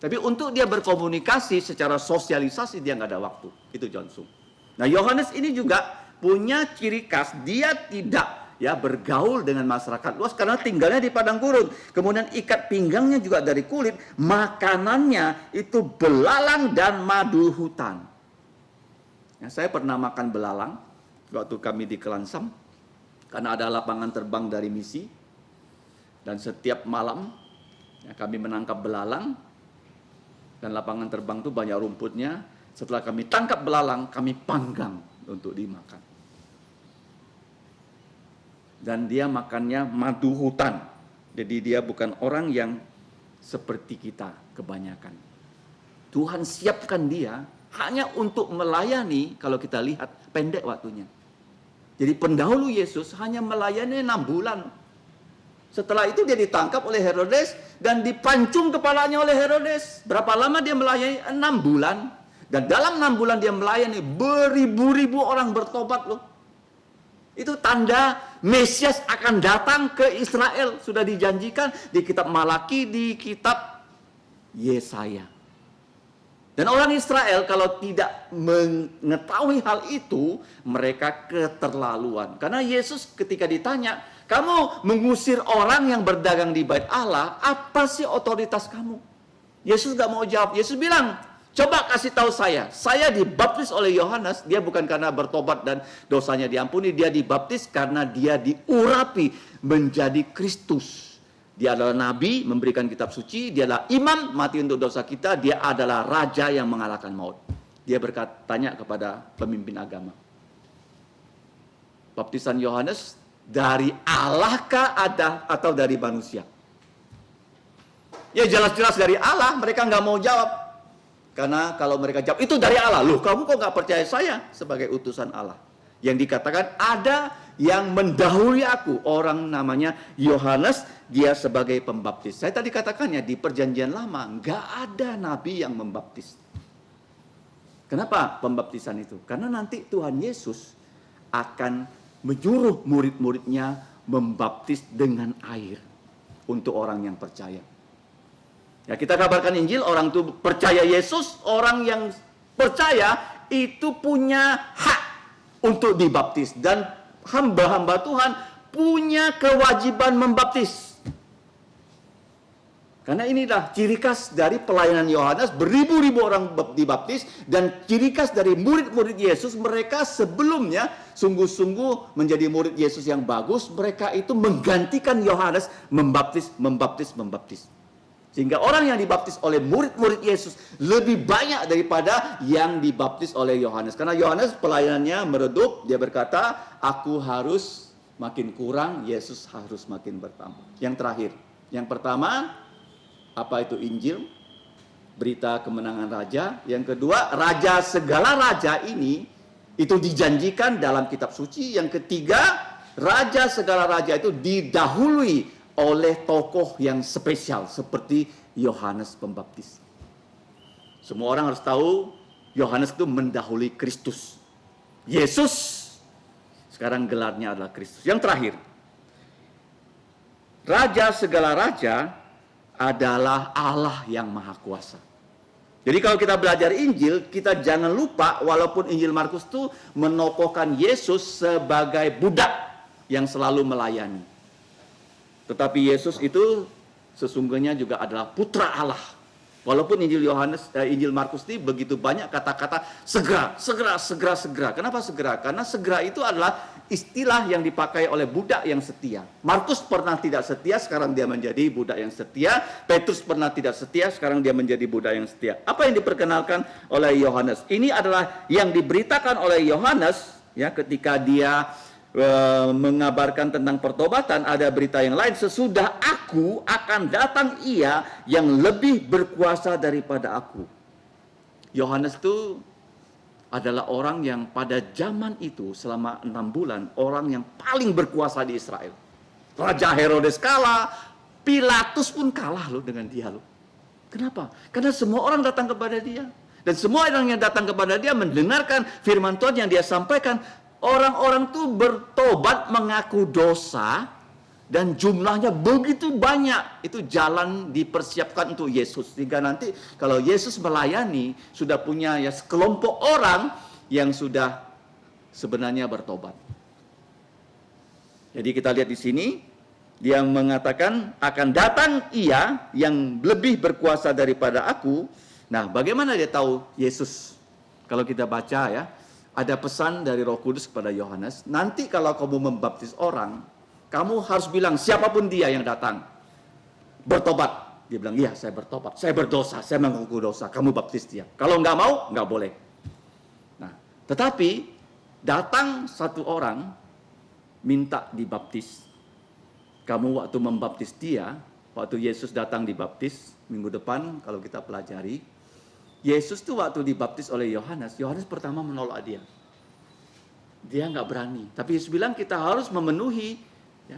Tapi untuk dia berkomunikasi secara sosialisasi dia nggak ada waktu. Itu John Sung. Nah Yohanes ini juga punya ciri khas. Dia tidak ya bergaul dengan masyarakat luas karena tinggalnya di padang gurun. Kemudian ikat pinggangnya juga dari kulit. Makanannya itu belalang dan madu hutan. Ya, saya pernah makan belalang waktu kami di Kelansam. Karena ada lapangan terbang dari misi. Dan setiap malam ya, kami menangkap belalang. Dan lapangan terbang itu banyak rumputnya. Setelah kami tangkap belalang, kami panggang untuk dimakan. Dan dia makannya madu hutan. Jadi dia bukan orang yang seperti kita kebanyakan. Tuhan siapkan dia hanya untuk melayani, kalau kita lihat pendek waktunya. Jadi pendahulu Yesus hanya melayani 6 bulan. Setelah itu dia ditangkap oleh Herodes dan dipancung kepalanya oleh Herodes. Berapa lama dia melayani? 6 bulan. Dan dalam 6 bulan dia melayani beribu-ribu orang bertobat loh. Itu tanda Mesias akan datang ke Israel. Sudah dijanjikan di kitab Malaki, di kitab Yesaya. Dan orang Israel kalau tidak mengetahui hal itu, mereka keterlaluan. Karena Yesus ketika ditanya, kamu mengusir orang yang berdagang di bait Allah, apa sih otoritas kamu? Yesus gak mau jawab. Yesus bilang, coba kasih tahu saya dibaptis oleh Yohanes, dia bukan karena bertobat dan dosanya diampuni, dia dibaptis karena dia diurapi menjadi Kristus. Dia adalah nabi, memberikan kitab suci, dia adalah imam, mati untuk dosa kita, dia adalah raja yang mengalahkan maut. Dia tanya kepada pemimpin agama. Baptisan Yohanes dari Allah kah ada atau dari manusia? Ya jelas-jelas dari Allah, mereka nggak mau jawab. Karena kalau mereka jawab, itu dari Allah. Loh, kamu kok nggak percaya saya sebagai utusan Allah? Yang dikatakan ada yang mendahului aku. Orang namanya Yohanes, dia sebagai pembaptis. Saya tadi katakannya di perjanjian lama, nggak ada nabi yang membaptis. Kenapa pembaptisan itu? Karena nanti Tuhan Yesus akan menyuruh murid-muridnya membaptis dengan air untuk orang yang percaya. Ya, kita kabarkan Injil, orang itu percaya Yesus, orang yang percaya itu punya hak untuk dibaptis. Dan hamba-hamba Tuhan punya kewajiban membaptis. Karena inilah ciri khas dari pelayanan Yohanes, beribu-ribu orang dibaptis, dan ciri khas dari murid-murid Yesus, mereka sebelumnya sungguh-sungguh menjadi murid Yesus yang bagus, mereka itu menggantikan Yohanes membaptis. Sehingga orang yang dibaptis oleh murid-murid Yesus lebih banyak daripada yang dibaptis oleh Yohanes. Karena Yohanes pelayanannya meredup, dia berkata, aku harus makin kurang, Yesus harus makin bertambah. Yang terakhir, yang pertama, apa itu Injil? Berita kemenangan raja. Yang kedua, raja segala raja ini, itu dijanjikan dalam kitab suci. Yang ketiga, raja segala raja itu didahului oleh tokoh yang spesial seperti Yohanes Pembaptis. Semua orang harus tahu Yohanes itu mendahului Kristus. Yesus sekarang gelarnya adalah Kristus. Yang terakhir, Raja segala raja adalah Allah yang Maha Kuasa. Jadi kalau kita belajar Injil, kita jangan lupa walaupun Injil Markus itu menokohkan Yesus sebagai budak yang selalu melayani. Tetapi Yesus itu sesungguhnya juga adalah putra Allah. Walaupun Injil Markus ini begitu banyak kata-kata segera. Kenapa segera? Karena segera itu adalah istilah yang dipakai oleh budak yang setia. Markus pernah tidak setia, sekarang dia menjadi budak yang setia. Petrus pernah tidak setia, sekarang dia menjadi budak yang setia. Apa yang diperkenalkan oleh Yohanes? Ini adalah yang diberitakan oleh Yohanes ya ketika dia mengabarkan tentang pertobatan. Ada berita yang lain, sesudah aku akan datang ia yang lebih berkuasa daripada aku. Yohanes itu adalah orang yang pada zaman itu selama 6 bulan orang yang paling berkuasa di Israel. Raja Herodes kalah, Pilatus pun kalah loh dengan dia loh. Kenapa? Karena semua orang datang kepada dia. Dan semua orang yang datang kepada dia mendengarkan firman Tuhan yang dia sampaikan. Orang-orang itu bertobat, mengaku dosa, dan jumlahnya begitu banyak. Itu jalan dipersiapkan untuk Yesus. Sehingga nanti kalau Yesus melayani, sudah punya ya sekelompok orang yang sudah sebenarnya bertobat. Jadi kita lihat di sini, dia mengatakan akan datang ia yang lebih berkuasa daripada aku. Nah, bagaimana dia tahu Yesus? Kalau kita baca ya, ada pesan dari Roh Kudus kepada Yohanes, nanti kalau kamu membaptis orang, kamu harus bilang siapapun dia yang datang, bertobat. Dia bilang, iya saya bertobat, saya berdosa, saya mengaku dosa, kamu baptis dia. Kalau nggak mau, nggak boleh. Nah, tetapi datang satu orang minta dibaptis. Kamu waktu membaptis dia, waktu Yesus datang dibaptis, minggu depan kalau kita pelajari, Yesus tuh waktu dibaptis oleh Yohanes, Yohanes pertama menolak dia. Dia nggak berani. Tapi Yesus bilang kita harus memenuhi ya,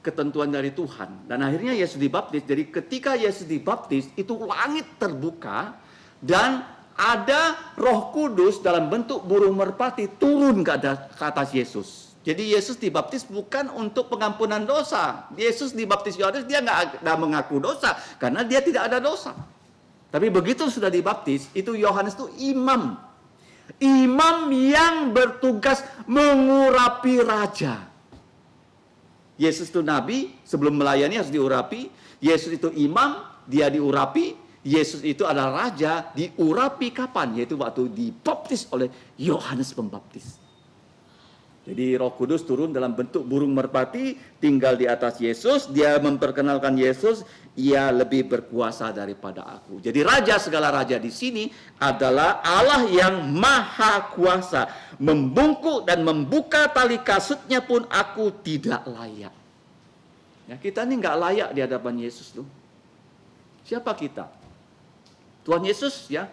ketentuan dari Tuhan. Dan akhirnya Yesus dibaptis. Jadi ketika Yesus dibaptis, itu langit terbuka dan ada Roh Kudus dalam bentuk burung merpati turun ke atas Yesus. Jadi Yesus dibaptis bukan untuk pengampunan dosa. Yesus dibaptis Yohanes, dia nggak mengaku dosa karena dia tidak ada dosa. Tapi begitu sudah dibaptis, itu Yohanes itu imam. Imam yang bertugas mengurapi raja. Yesus itu nabi, sebelum melayani harus diurapi. Yesus itu imam, dia diurapi. Yesus itu adalah raja, diurapi kapan? Yaitu waktu dibaptis oleh Yohanes Pembaptis. Jadi Roh Kudus turun dalam bentuk burung merpati, tinggal di atas Yesus. Dia memperkenalkan Yesus, ia lebih berkuasa daripada aku. Jadi raja segala raja di sini adalah Allah yang maha kuasa. Membungkuk dan membuka tali kasutnya pun aku tidak layak. Ya, kita ini nggak layak di hadapan Yesus loh. Siapa kita? Tuhan Yesus ya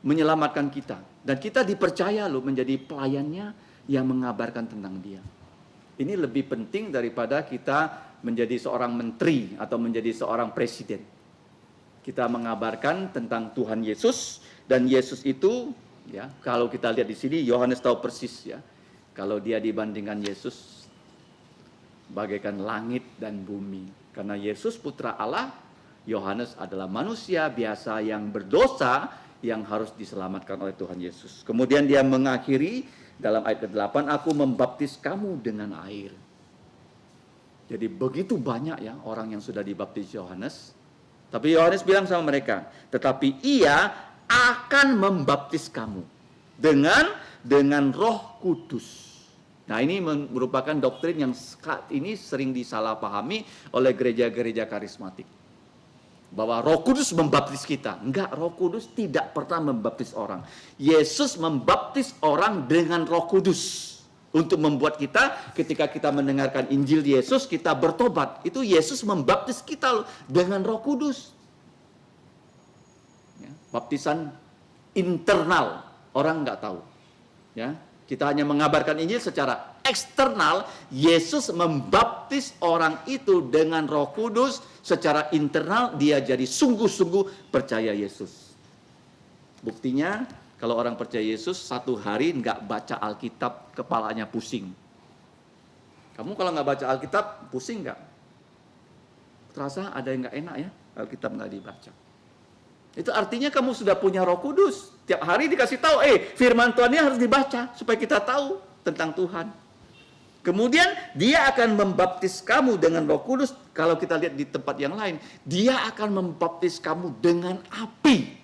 menyelamatkan kita. Dan kita dipercaya loh menjadi pelayannya yang mengabarkan tentang dia. Ini lebih penting daripada kita menjadi seorang menteri atau menjadi seorang presiden. Kita mengabarkan tentang Tuhan Yesus, dan Yesus itu ya, kalau kita lihat di sini Yohanes tahu persis ya, kalau dia dibandingkan Yesus bagaikan langit dan bumi. Karena Yesus putra Allah, Yohanes adalah manusia biasa yang berdosa yang harus diselamatkan oleh Tuhan Yesus. Kemudian dia mengakhiri dalam ayat ke-8, aku membaptis kamu dengan air. Jadi begitu banyak ya orang yang sudah dibaptis Yohanes. Tapi Yohanes bilang sama mereka, tetapi ia akan membaptis kamu dengan Roh Kudus. Nah, ini merupakan doktrin yang saat ini sering disalahpahami oleh gereja-gereja karismatik. Bahwa Roh Kudus membaptis kita. Enggak, Roh Kudus tidak pernah membaptis orang. Yesus membaptis orang dengan Roh Kudus. Untuk membuat kita, ketika kita mendengarkan Injil Yesus, kita bertobat. Itu Yesus membaptis kita dengan Roh Kudus. Ya, baptisan internal, orang enggak tahu. Ya, kita hanya mengabarkan Injil secara eksternal, Yesus membaptis orang itu dengan Roh Kudus. Secara internal dia jadi sungguh-sungguh percaya Yesus. Buktinya kalau orang percaya Yesus 1 hari nggak baca Alkitab, kepalanya pusing. Kamu kalau nggak baca Alkitab, pusing nggak? Terasa ada yang nggak enak ya, Alkitab nggak dibaca. Itu artinya kamu sudah punya Roh Kudus. Tiap hari dikasih tahu, firman Tuhan ini harus dibaca supaya kita tahu tentang Tuhan. Kemudian dia akan membaptis kamu dengan Roh Kudus. Kalau kita lihat di tempat yang lain, dia akan membaptis kamu dengan api.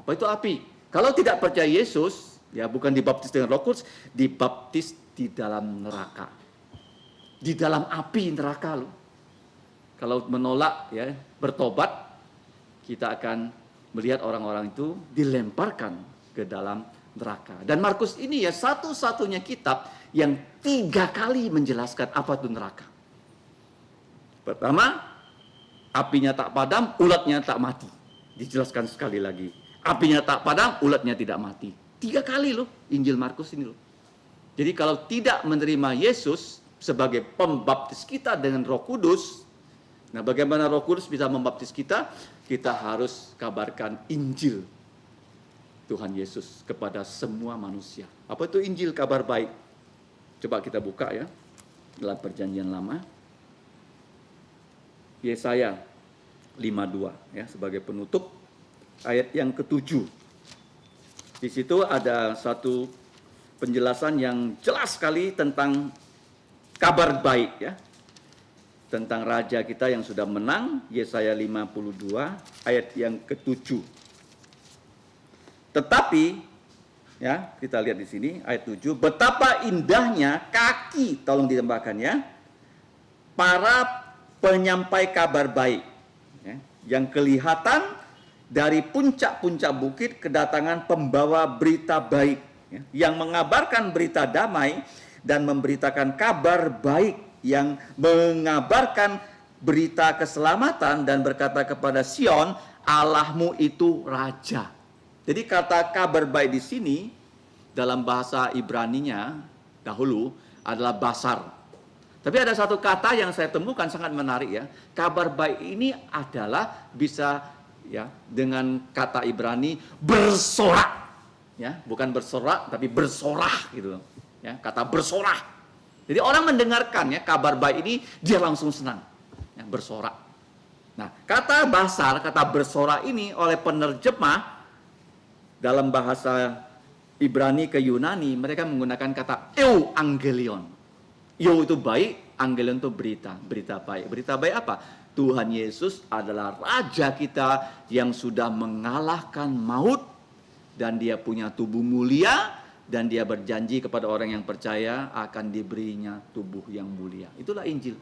Apa itu api? Kalau tidak percaya Yesus, ya bukan dibaptis dengan Roh Kudus, dibaptis di dalam neraka. Di dalam api neraka loh. Kalau menolak ya, bertobat, kita akan melihat orang-orang itu dilemparkan ke dalam neraka. Dan Markus ini ya satu-satunya kitab yang 3 kali menjelaskan apa itu neraka. Pertama, apinya tak padam, ulatnya tak mati. Dijelaskan sekali lagi. Apinya tak padam, ulatnya tidak mati. 3 kali loh Injil Markus ini loh. Jadi kalau tidak menerima Yesus sebagai pembaptis kita dengan Roh Kudus, nah bagaimana Roh Kudus bisa membaptis kita? Kita harus kabarkan Injil Tuhan Yesus kepada semua manusia. Apa itu Injil kabar baik? Coba kita buka ya, dalam Perjanjian Lama. Yesaya 52 ya, sebagai penutup, ayat yang ke-7. Di situ ada satu penjelasan yang jelas sekali tentang kabar baik ya. Tentang raja kita yang sudah menang, Yesaya 52 ayat yang ke-7. Tetapi ya, kita lihat di sini ayat 7, betapa indahnya kaki, tolong ditambahkan ya, para penyampai kabar baik ya, yang kelihatan dari puncak-puncak bukit kedatangan pembawa berita baik ya, yang mengabarkan berita damai dan memberitakan kabar baik, yang mengabarkan berita keselamatan dan berkata kepada Sion, Allahmu itu raja. Jadi kata kabar baik di sini dalam bahasa Ibraninya dahulu adalah basar. Tapi ada satu kata yang saya temukan sangat menarik ya. Kabar baik ini adalah bisa ya dengan kata Ibrani bersorak. Ya, bukan bersorak tapi bersorah gitu. Ya, kata bersorah. Jadi orang mendengarkan ya kabar baik ini dia langsung senang, ya, bersorak. Nah, kata basar, kata bersorak ini oleh penerjemah dalam bahasa Ibrani ke Yunani mereka menggunakan kata euangelion. Eu itu baik, angelion itu berita, berita baik. Berita baik apa? Tuhan Yesus adalah raja kita yang sudah mengalahkan maut dan dia punya tubuh mulia. Dan dia berjanji kepada orang yang percaya akan diberinya tubuh yang mulia. Itulah Injil.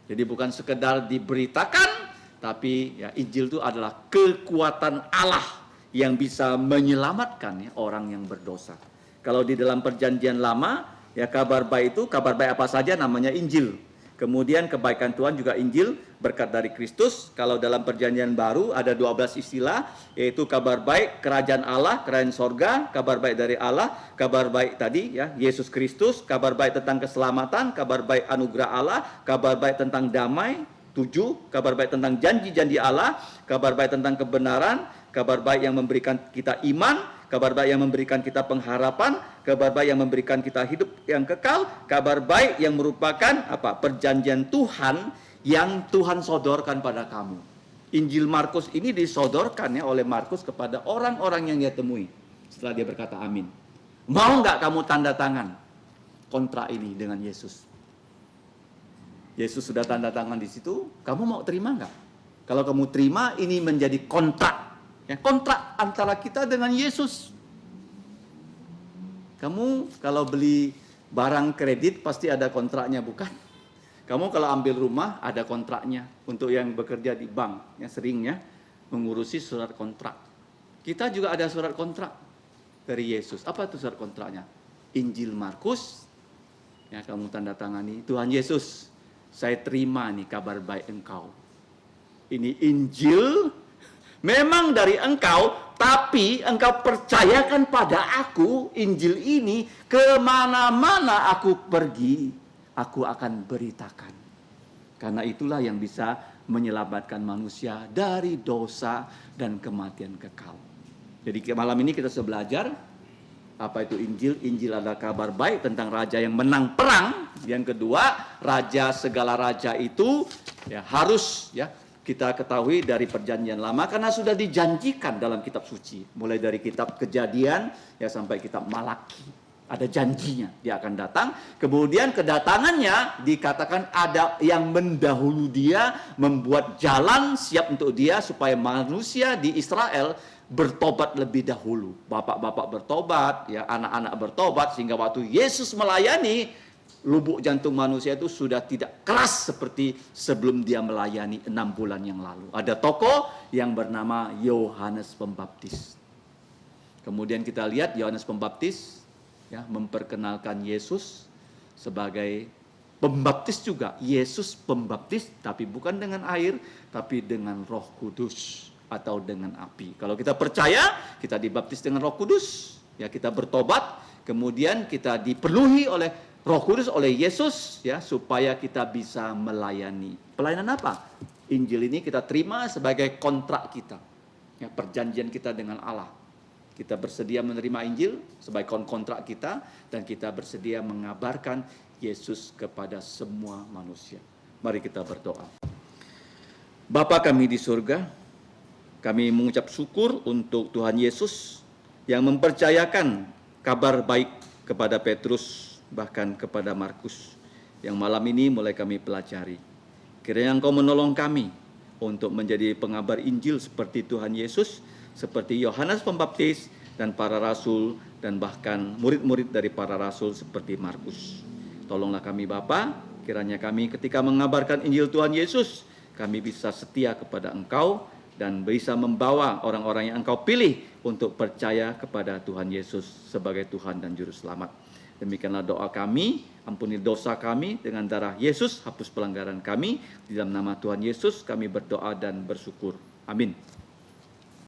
Jadi bukan sekedar diberitakan, tapi ya Injil itu adalah kekuatan Allah yang bisa menyelamatkan ya, orang yang berdosa. Kalau di dalam Perjanjian Lama, ya kabar baik itu, kabar baik apa saja namanya Injil. Kemudian kebaikan Tuhan juga Injil, berkat dari Kristus. Kalau dalam Perjanjian Baru ada 12 istilah, yaitu kabar baik kerajaan Allah, kerajaan sorga, kabar baik dari Allah, kabar baik tadi ya Yesus Kristus, kabar baik tentang keselamatan, kabar baik anugerah Allah, kabar baik tentang damai, 7, kabar baik tentang janji-janji Allah, kabar baik tentang kebenaran, kabar baik yang memberikan kita iman, kabar baik yang memberikan kita pengharapan, kabar baik yang memberikan kita hidup yang kekal, kabar baik yang merupakan apa? Perjanjian Tuhan yang Tuhan sodorkan pada kamu. Injil Markus ini disodorkan ya oleh Markus kepada orang-orang yang dia temui setelah dia berkata amin. Mau nggak kamu tanda tangan kontrak ini dengan Yesus? Yesus sudah tanda tangan di situ, kamu mau terima nggak? Kalau kamu terima, ini menjadi kontrak. Ya, kontrak antara kita dengan Yesus. Kamu kalau beli barang kredit pasti ada kontraknya, bukan? Kamu kalau ambil rumah ada kontraknya. Untuk yang bekerja di bank, ya seringnya mengurusi surat kontrak. Kita juga ada surat kontrak dari Yesus. Apa itu surat kontraknya? Injil Markus. Ya, kamu tanda tangani, Tuhan Yesus, saya terima nih kabar baik Engkau. Ini Injil Memang dari engkau, tapi engkau percayakan pada aku Injil ini, kemana-mana aku pergi, aku akan beritakan. Karena itulah yang bisa menyelamatkan manusia dari dosa dan kematian kekal. Jadi malam ini kita sudah belajar apa itu Injil. Injil adalah kabar baik tentang raja yang menang perang. Yang kedua, raja segala raja itu ya harus ya kita ketahui dari perjanjian lama karena sudah dijanjikan dalam kitab suci. Mulai dari kitab Kejadian ya sampai kitab Malaki. Ada janjinya, dia akan datang. Kemudian kedatangannya dikatakan ada yang mendahulu dia, membuat jalan siap untuk dia supaya manusia di Israel bertobat lebih dahulu. Bapak-bapak bertobat, ya anak-anak bertobat, sehingga waktu Yesus melayani, lubuk jantung manusia itu sudah tidak keras seperti sebelum dia melayani 6 bulan yang lalu. Ada tokoh yang bernama Yohanes Pembaptis. Kemudian kita lihat Yohanes Pembaptis ya memperkenalkan Yesus sebagai pembaptis juga. Yesus pembaptis tapi bukan dengan air, tapi dengan Roh Kudus atau dengan api. Kalau kita percaya, kita dibaptis dengan Roh Kudus, ya kita bertobat, kemudian kita dipenuhi oleh Roh Kudus oleh Yesus ya supaya kita bisa melayani. Pelayanan apa? Injil ini kita terima sebagai kontrak kita. Ya, perjanjian kita dengan Allah. Kita bersedia menerima Injil sebagai kontrak kita dan kita bersedia mengabarkan Yesus kepada semua manusia. Mari kita berdoa. Bapa kami di surga, kami mengucap syukur untuk Tuhan Yesus yang mempercayakan kabar baik kepada Petrus bahkan kepada Markus yang malam ini mulai kami pelajari. Kiranya Engkau menolong kami untuk menjadi pengabar Injil seperti Tuhan Yesus, seperti Yohanes Pembaptis dan para rasul dan bahkan murid-murid dari para rasul seperti Markus. Tolonglah kami Bapa, kiranya kami ketika mengabarkan Injil Tuhan Yesus, kami bisa setia kepada Engkau dan bisa membawa orang-orang yang Engkau pilih untuk percaya kepada Tuhan Yesus sebagai Tuhan dan Juru Selamat. Demikianlah doa kami, ampuni dosa kami dengan darah Yesus, hapus pelanggaran kami. Di dalam nama Tuhan Yesus kami berdoa dan bersyukur. Amin.